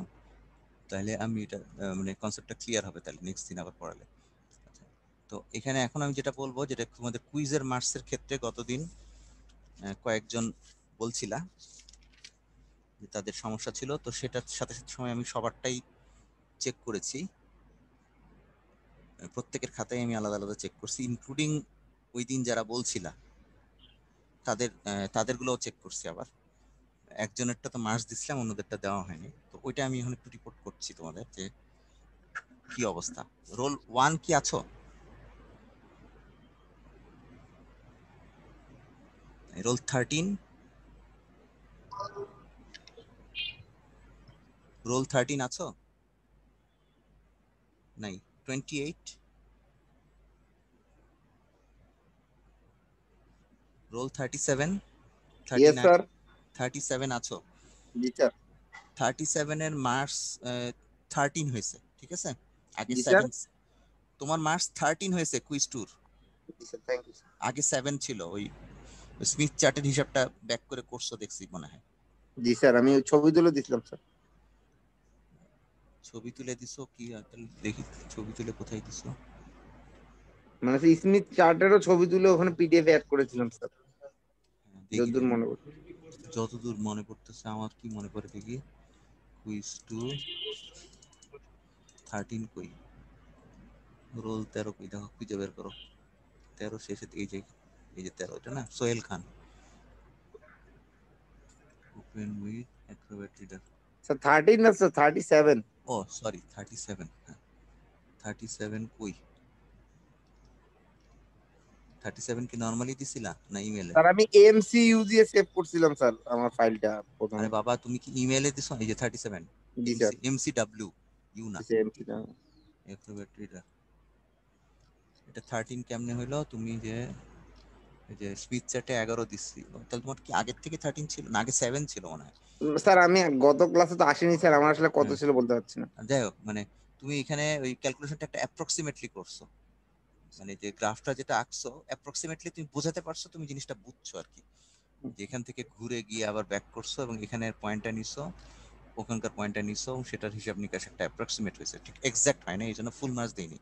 তাহলে আমি এটা মানে কনসেপ্টটা ক্লিয়ার হবে তাহলে নেক্সট দিন আবার পড়ালে। আচ্ছা, তো এখানে এখন আমি যেটা বলবো, যেটা তোমাদের কুইজের মার্কসের ক্ষেত্রে গতদিন কয়েকজন বলছিলা যে তাদের সমস্যা ছিল, তো সেটার সাথে সাথে সময় আমি সবারটাই চেক করেছি, প্রত্যেকের খাতায় আমি আলাদা আলাদা চেক করছি, ইনক্লুডিং ওই দিন যারা বলছিলা তাদেরগুলোও চেক করছি আবার। একজনেরটা তো মার্কস দিছিলাম, অন্যদেরটা দেওয়া হয়নি, তো ওইটা আমি এখন একটু রিপোর্ট করছি তোমাদের যে কি অবস্থা। রোল 1 কি আছো? রোল 13, রোল 13 আছো? নাই। 28, রোল 37, ইয়েস 39, স্যার। 37 আছো? জি স্যার। 37 এর মার্কস 13 হয়েছে, ঠিক আছে? আগে জি স্যার। 7, তোমার মার্কস 13 হয়েছে কুইজ টুর, জি স্যার, থ্যাংক ইউ স্যার। আগে 7 ছিল। ওই স্মিথ চার্টের হিসাবটা ব্যাক করে করছো দেখছি মনে হয়। জি স্যার, আমি ওই ছবি তুলে দিছিলাম স্যার। ছবি তুলে দিছো কি? তাহলে দেখি ছবি তুলে কোথায় দিছো। মানে সেই স্মিথ চার্টেরও ছবি তুলে ওখানে পিডিএফ অ্যাড করেছিলাম স্যার, দেখি যতদূর দেখি, মনে পড়ছে। যতদূর মনে পড়তেছে আমার, কি মনে পড়ে দেখি। কুইজ টু 13 কই? রোল 13 কই? দেখো খুঁজে বের করো। 13 শেষে এই যে 13, এটা না? Sohail Khan. Open with Acrobat Reader. Sir 13 না স্যার, 37। ও সরি, 37। হ্যাঁ, 37 কই? 37 কি নরমালি দিছিলা না ইমেলে? স্যার আমি এমসিইউ দিয়ে সেভ করছিলাম স্যার আমার ফাইলটা আরে প্রথমে। বাবা, তুমি কি ইমেলে দিছো? এই যে 37 জি স্যার। এমসিডব্লিউ ইউ না, এমসি টা। Acrobat reader. এটা 13 কেমনে হইলো? তুমি যে এই যে স্মিথ চার্টে 11 দিচ্ছি, তাহলে তোমার কি আগের থেকে 13 ছিল না, আগে 7 ছিল মনে হয়। স্যার আমি গত ক্লাসে তো আসিনি স্যার, আমার আসলে কত হ্যাঁ। ছিল বলতে পারছি না। যাই হোক, মানে তুমি এখানে ওই ক্যালকুলেশনটা একটা অ্যাপ্রক্সিমেটলি করছো, মানে যে গ্রাফটা যেটা আঁকছো অ্যাপ্রক্সিমেটলি তুমি বোঝাতে পারছো, তুমি জিনিসটা বুঝছো আর কি, যে এখান থেকে ঘুরে গিয়ে আবার ব্যাক করছো এবং এখানের পয়েন্টটা নিছো, ওখানকার পয়েন্টটা নিছো, সেটার হিসাব নিকাশ একটা অ্যাপ্রক্সিমেট হয়েছে, ঠিক এক্সাক্ট হয় না, এই জন্য ফুল মার্কস দেইনি।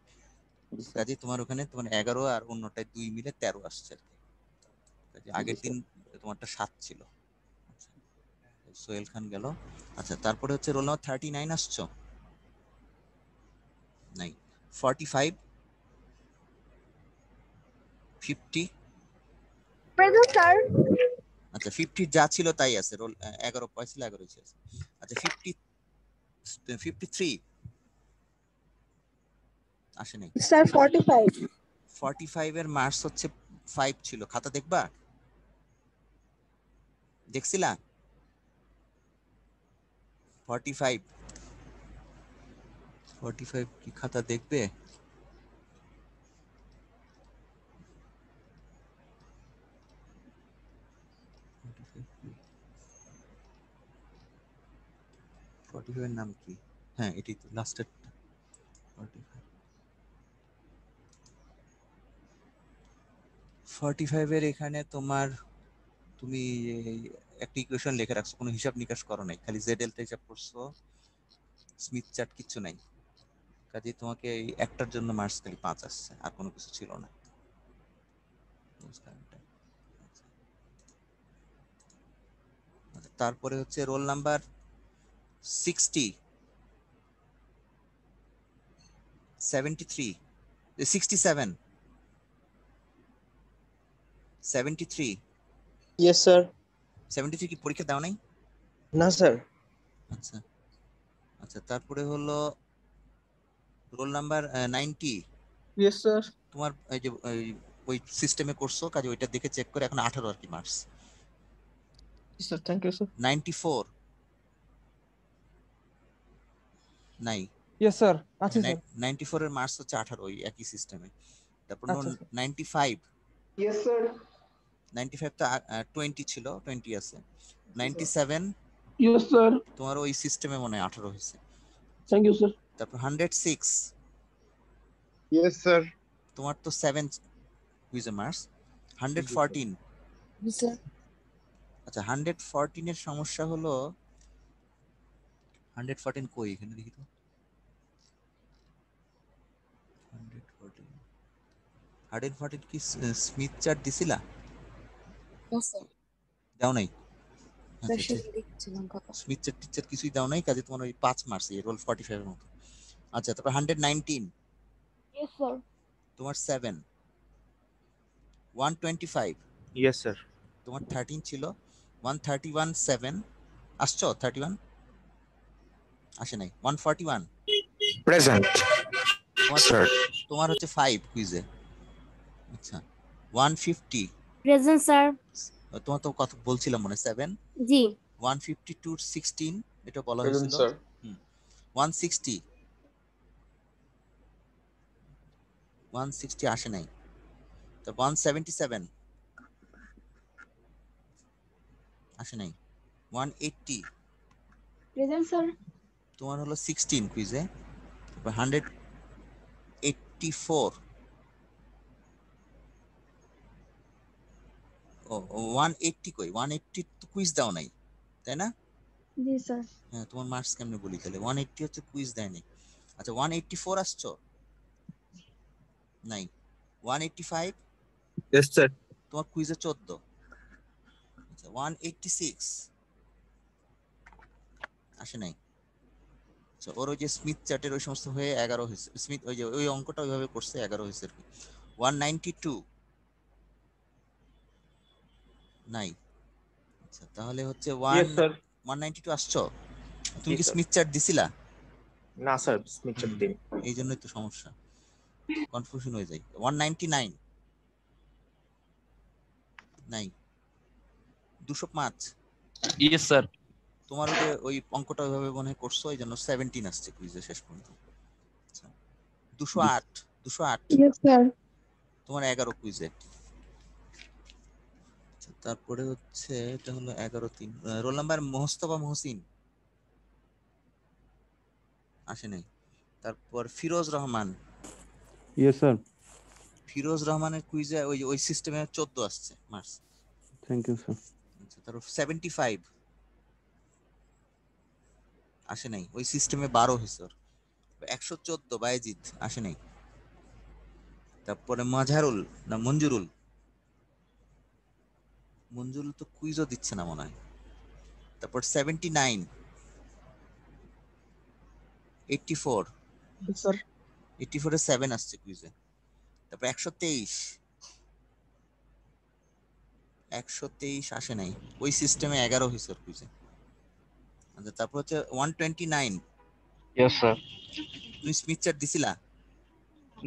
জি স্যার। কাজে তোমার ওখানে তোমার 11 আর অন্যটায় 2 মিলে 13 আসছে আর কি। কাজে জি আগের দিন স্যার। তোমারটা 7 ছিল। আচ্ছা, সোহেল খান গেল। আচ্ছা, তারপরে হচ্ছে রোল নাম্বার 39 আসছো? নাই। 45, 50। Present sir. আচ্ছা, 50 যা ছিল তাই আছে, রোল 11 পয়সা 11 আছে। আচ্ছা, 53 আসে নাই। স্যার 45। 45 এর মার্কস হচ্ছে 5 ছিল, খাতা দেখবা? দেখছিলা? 45 45 কি খাতা দেখবে? ফর্টি ফাইভ এর নাম কি? হ্যাঁ, এটি তো লাস্টের 45 এর এখানে তোমার, তুমি একটা ইকুয়েশন লিখে রাখছো, কোনো হিসাব নিকাশ করো নাই, খালি জেড এলটা হিসাব করছো, স্মিথ চার্ট কিচ্ছু নাই। কাজে তোমাকে এই একটার জন্য মার্কস খালি 5 আসছে, আর কোনো কিছু ছিল না। তারপরে হচ্ছে রোল নাম্বার 60, 73, 67, 73, ইয়েস স্যার। 73 কি পরীক্ষা দাও নাই? না স্যার। আচ্ছা আচ্ছা, তারপরে হলো রোল নাম্বার 90। Yes sir. তোমার এই যে ওই সিস্টেমে করছো, কাজে ওইটা দেখে চেক করে এখন 18 আর কি marks. Sir thank you sir. 94 নাই। ইয়েস স্যার আছে স্যার। 94 এর মার্কস হচ্ছে 18, ওই একই সিস্টেমে। তারপর আচ্ছা স্যার। 95, yes sir. 95 তো 20 ছিল, 20 আছে। 97 ইয়েস স্যার। তোমার ওই সিস্টেমে মনে হয় 18 হয়েছে। Thank you sir. তারপর 106 ইয়েস স্যার। তোমার তো 7 কুইজে মার্কস। 114, জি স্যার। আচ্ছা 114 এর সমস্যা হলো, 114 কই এখানে দেখি তো। 114, 114 কি স্মিথ চার্ট দিছিলা? না স্যার। দাও নাই? আচ্ছা, স্যার লিখছিলাম কথা। স্মিথ চার্ট টিচার কিছুই দাও নাই, কাজে তোমার ওই 5 মার্কস এই রোল 45 এর মতো। আচ্ছা, তারপর 119 ইয়েস স্যার। তোমার 7, 125 ইয়েস স্যার। তোমার 13 ছিল, 131 7 আসছো, 31 আসে নাই। 141 প্রেজেন্ট তোমার স্যার। তোমার হচ্ছে 5 কুইজে। আচ্ছা, 150 প্রেজেন্ট স্যার। তোমার তো কথা বলছিলাম মনে 7। জি। 152 16 এটা বলা প্রেজেন্ট হয়েছিল। স্যার। 160 160 আসে নাই। তো 177 আসে নাই। 180 প্রেজেন্ট স্যার। তোমার হলো 16 কুইজে। 184 180 কই, 180 তো কুইজ দাও নাই, তাই না? জি স্যার। হ্যাঁ, তোমার মার্কস কেমনে বলি তাহলে? 180 হচ্ছে কুইজ দেয়নি। আচ্ছা, 184 আসছো? নাই। 185 ইয়েস স্যার। তোমার কুইজে 14। আচ্ছা, 186 আসে নাই। আচ্ছা, ওর ওই যে স্মিথ চার্টের ওই সমস্ত হয়ে 11 হয়েছে, স্মিথ ওই যে ওই অঙ্কটা ওইভাবে করছে 11 হয়েছে আর কি। 192 নাই। আচ্ছা, তাহলে হচ্ছে ইয়েস স্যার। 192 আসছো? তুমি জি কি স্যার। স্মিথ চার্ট দিছিলা? না স্যার স্মিচার দিন। এই জন্যই তো সমস্যা, কনফিউশন হয়ে যায়। 199 নাই। 205 ইয়েস স্যার। তোমার ওই যে ওই অঙ্কটা ওইভাবে মনে হয় করছো, এই জন্য 17 আসছে কুইজে শেষ পর্যন্ত। আচ্ছা, 208 ইয়েস স্যার। তোমার 11 কুইজে। তারপরে হচ্ছে এটা হলো 11-3 রোল নাম্বার মোস্তফা মহসিন আসে নাই। তারপর ফিরোজ রহমান, Yes, sir. ফিরোজ রহমানের কুইজে ওই সিস্টেমে 14 আসছে মার্কস। Thank you, sir. আচ্ছা, তারপর 75 আসে নাই, ওই সিস্টেমে 12 হয়েছে ওর। 114 বায়েজিদ আসে নাই। তারপরে মাঝারুল না মঞ্জুরুল, মঞ্জুরুল তো কুইজও দিচ্ছে না মনে হয়। তারপর 79, 84, স্যার 84 এ 7 আসছে কুইজে। তারপর 123, 123 আসে নাই, ওই সিস্টেমে 11 হয়েছে ওর কুইজে। আচ্ছা, তারপর হচ্ছে 129, Yes, sir. তুমি স্মিথ চার্ট দিছিলা?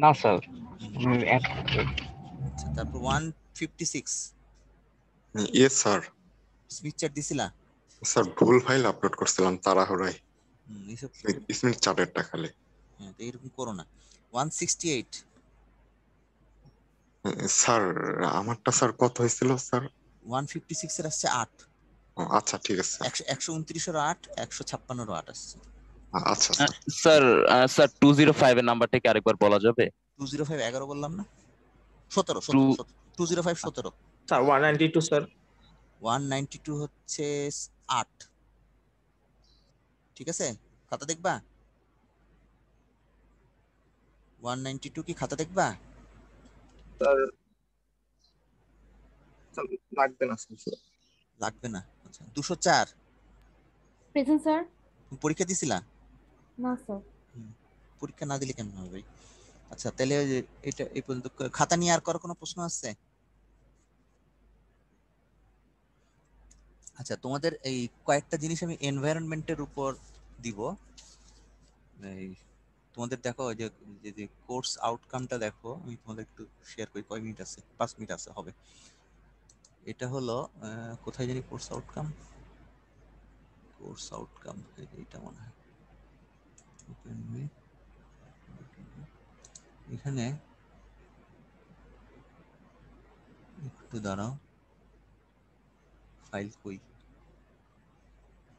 না স্যার। আচ্ছা, তারপর 156 ইয়েস স্যার। স্মিথ চার্ট দিছিলা? স্যার ভুল ফাইল আপলোড করছিলাম তাড়াহুড়ায়, এইসব স্মিথ চার্টেরটা খালি। হ্যাঁ, তো এরকম করো না। 168 স্যার আমারটা স্যার কত হয়েছিল স্যার? 156 এর আসছে 8। আচ্ছা ঠিক আছে স্যার। 129 এর 8, 156 এর 8 আসছে। আচ্ছা স্যার। স্যার স্যার 205 এর নাম্বারটা কি আরেকবার বলা যাবে? 205 11 বললাম না? 17 Two- 205 17। Sir 192 sir. 192 হচ্ছে 8। ঠিক আছে, খাতা দেখবা? 192 কি খাতা দেখবা? স্যার লাগবে না স্যার। লাগবে না। আচ্ছা, 204 Present, sir. তুমি পরীক্ষা দিছিলা? No, sir. পরীক্ষা না দিলে কেমন হবে ভাই? আচ্ছা, তাহলে ওই যে এটা এই পর্যন্ত খাতা নিয়ে আর কোনো প্রশ্ন আছে? আচ্ছা, তোমাদের এই কয়েকটা জিনিস আমি এনভায়রনমেন্টের উপর দিব। এই তোমাদের দেখো ওই যে কোর্স আউটকামটা দেখো, আমি তোমাদের একটু শেয়ার করি। কয় মিনিট আছে? 5 মিনিট আছে হবে। এটা হলো কোথায় জানি কোর্স আউটকাম, এটা মনে হয় এখানে। একটু দাঁড়াও, ফাইল কই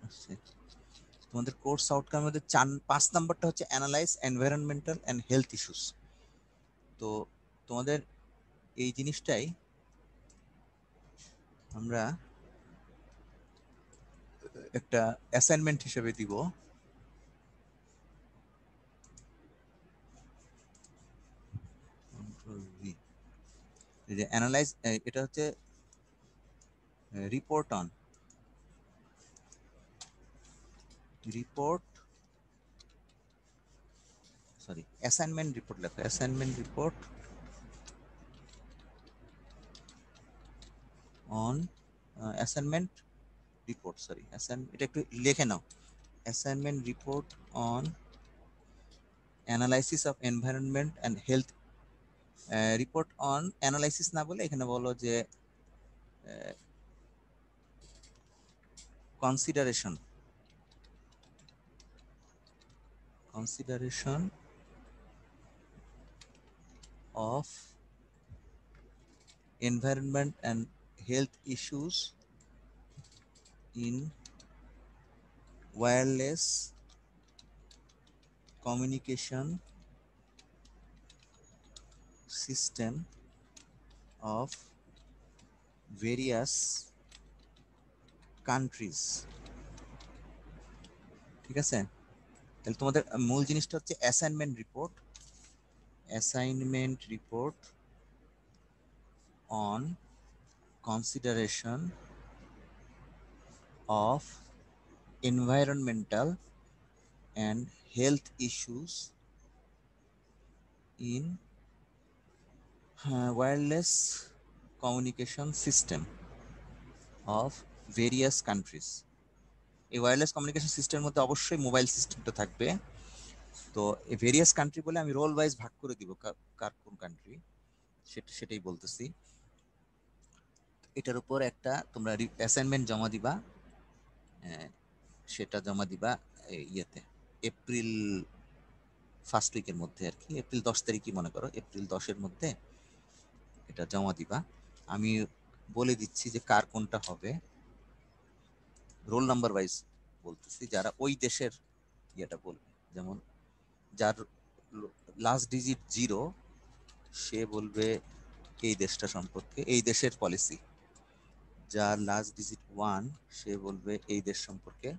আছে? তোমাদের কোর্স আউটকামের মধ্যে 5 নাম্বারটা হচ্ছে analyse environmental and health issues. তো তোমাদের এই জিনিসটাই আমরা একটা অ্যাসাইনমেন্ট হিসেবে দিব। Control V. এই যে অ্যানালাইজ, এটা হচ্ছে রিপোর্ট অন অ্যাসাইনমেন্ট রিপোর্ট লেখো, assignment report on assignment report, এটা একটু লিখে নাও। Assignment report on analysis of environment and health. Report on analysis না বলে এখানে বলো যে consideration of environment and health issues in wireless communication system of various countries। ঠিক আছে, তাহলে তোমাদের মূল জিনিসটা হচ্ছে assignment report on consideration of environmental and health issues in wireless communication system of various countries। এই ওয়্যারলেস কমিউনিকেশন সিস্টেমের মধ্যে অবশ্যই মোবাইল সিস্টেমটা থাকবে। তো এই ভেরিয়াস কান্ট্রি বলে আমি রোল ওয়াইজ ভাগ করে দিব কার কোন কান্ট্রি, সেটাই বলতেছি। এটার উপর একটা তোমরা অ্যাসাইনমেন্ট জমা দিবা, সেটা জমা দিবা ইয়েতে এপ্রিল ফার্স্ট উইকের মধ্যে আর কি, এপ্রিল 10 তারিখই মনে করো, এপ্রিল 10-এর মধ্যে এটা জমা দিবা। আমি বলে দিচ্ছি যে কার কোনটা হবে, রোল নাম্বার ওয়াইজ বলতেছি, যারা ওই দেশের ইয়েটা বলবে। যেমন যার লাস্ট ডিজিট 0 সে বলবে এই দেশটা সম্পর্কে, এই দেশের পলিসি। যার লাস্ট ডিজিট 1 সে বলবে এই দেশ সম্পর্কে।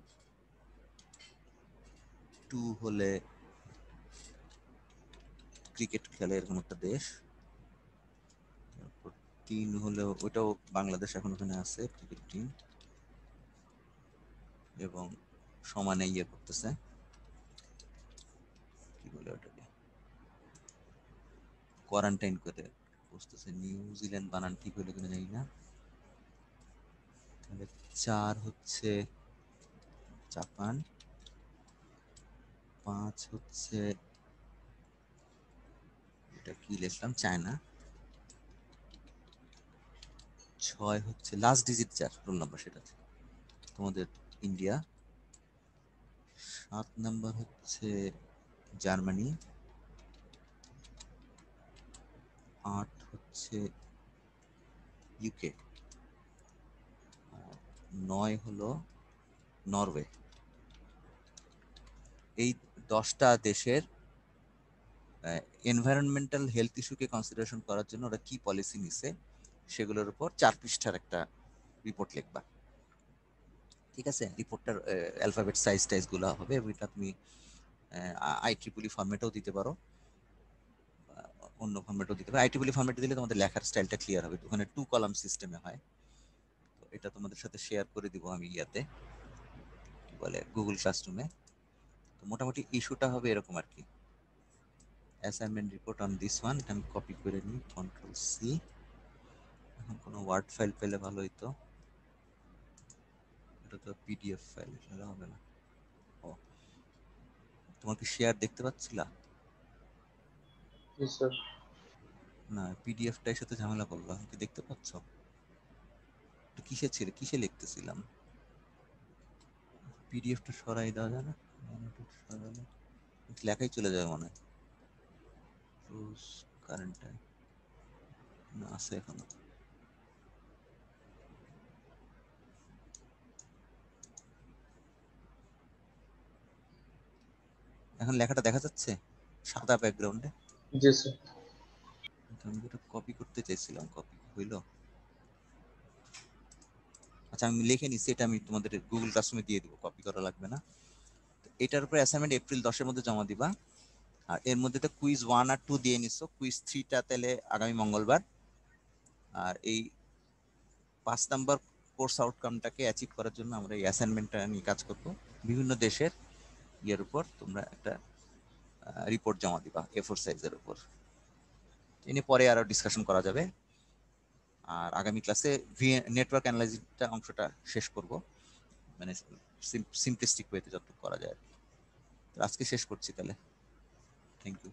2 হলে ক্রিকেট খেলে এরকম একটা দেশ। তারপর 3 হলেও ওইটাও বাংলাদেশ এখন ওখানে আছে ক্রিকেট টিম, এবং সমানে ইয়ে করতেছে, কি বলে ওটাকে, কোয়ারেন্টাইন করে বসতেছে। নিউজিল্যান্ড বানান ঠিক হইলো কিনা জানি না। তাহলে 4 হচ্ছে জাপান, 5 হচ্ছে এটা কি লিখলাম, চায়না, 6 হচ্ছে লাস্ট ডিজিট যার রোল নাম্বার সেটা তোমাদের ইন্ডিয়া, 7 নাম্বার হচ্ছে জার্মানি, 8 হচ্ছে ইউকে, 9 হলো নরওয়ে। এই 10টা দেশের এনভায়রনমেন্টাল হেলথ ইস্যুকে কনসিডারেশন করার জন্য ওরা কি পলিসি নিছে সেগুলোর উপর 4 পৃষ্ঠার একটা রিপোর্ট লিখবা। ঠিক আছে, রিপোর্টটার অ্যালফাবেট সাইজ গুলো হবে, এবং এটা তুমি IEEE ফরম্যাটেও দিতে পারো, অন্য ফরম্যাটেও দিতে পারো। IEEE ফরম্যাটে দিলে তোমাদের লেখার স্টাইলটা ক্লিয়ার হবে, ওখানে 2 কলাম সিস্টেমে হয়। তো এটা তোমাদের সাথে শেয়ার করে দিব আমি ইয়াতে, কি বলে, গুগল ক্লাসরুমে। তো মোটামুটি ইস্যুটা হবে এরকম আর কি, assignment report on this one. এটা আমি কপি করে নিই, Ctrl+C। এখন কোনো ওয়ার্ড ফাইল পেলে ভালো হইতো, এটা তো PDF ফাইল, এটা হবে না। ও, তোমার কি শেয়ার দেখতে পাচ্ছিলা? জি স্যার। না, পিডিএফটার সাথে ঝামেলা করলাম, কি দেখতে পাচ্ছ? এটা কিসে ছিল, কিসে লিখতেছিলাম? পিডিএফটা সরাই দেওয়া যায় না? সরালে লেখাই চলে যাবে মনে হয়। রোজ কারেন্ট টাইম না আছে এখনো। এখন লেখাটা দেখা যাচ্ছে সাদা ব্যাকগ্রাউন্ডে? জি স্যার। আমি যেটা কপি করতে চাইছিলাম, কপি হইলো? আচ্ছা, আমি লিখে নিচ্ছি, এটা আমি তোমাদের গুগল ক্লাসরুমে দিয়ে দিব, কপি করা লাগবে না। এটার উপরে অ্যাসাইনমেন্ট এপ্রিল 10-এর মধ্যে জমা দিবা। আর এর মধ্যে তো কুইজ 1 আর 2 দিয়ে নিছো, কুইজ 3টা তাহলে আগামী মঙ্গলবার। আর এই 5 নাম্বার কোর্স আউটকামটাকে অ্যাচিভ করার জন্য আমরা এই অ্যাসাইনমেন্টটা নিয়ে কাজ করব। বিভিন্ন দেশের ইয়ের উপর তোমরা একটা রিপোর্ট জমা দিবা A4 সাইজের উপর। এনে পরে আরো ডিসকাশন করা যাবে। আর আগামী ক্লাসে নেটওয়ার্ক অ্যানালাইসিসটা অংশটা শেষ করব, মানে সিম্পলিস্টিক ওয়েতে যতটুকু করা যায়। আজকে শেষ করছি তাহলে, থ্যাংক ইউ।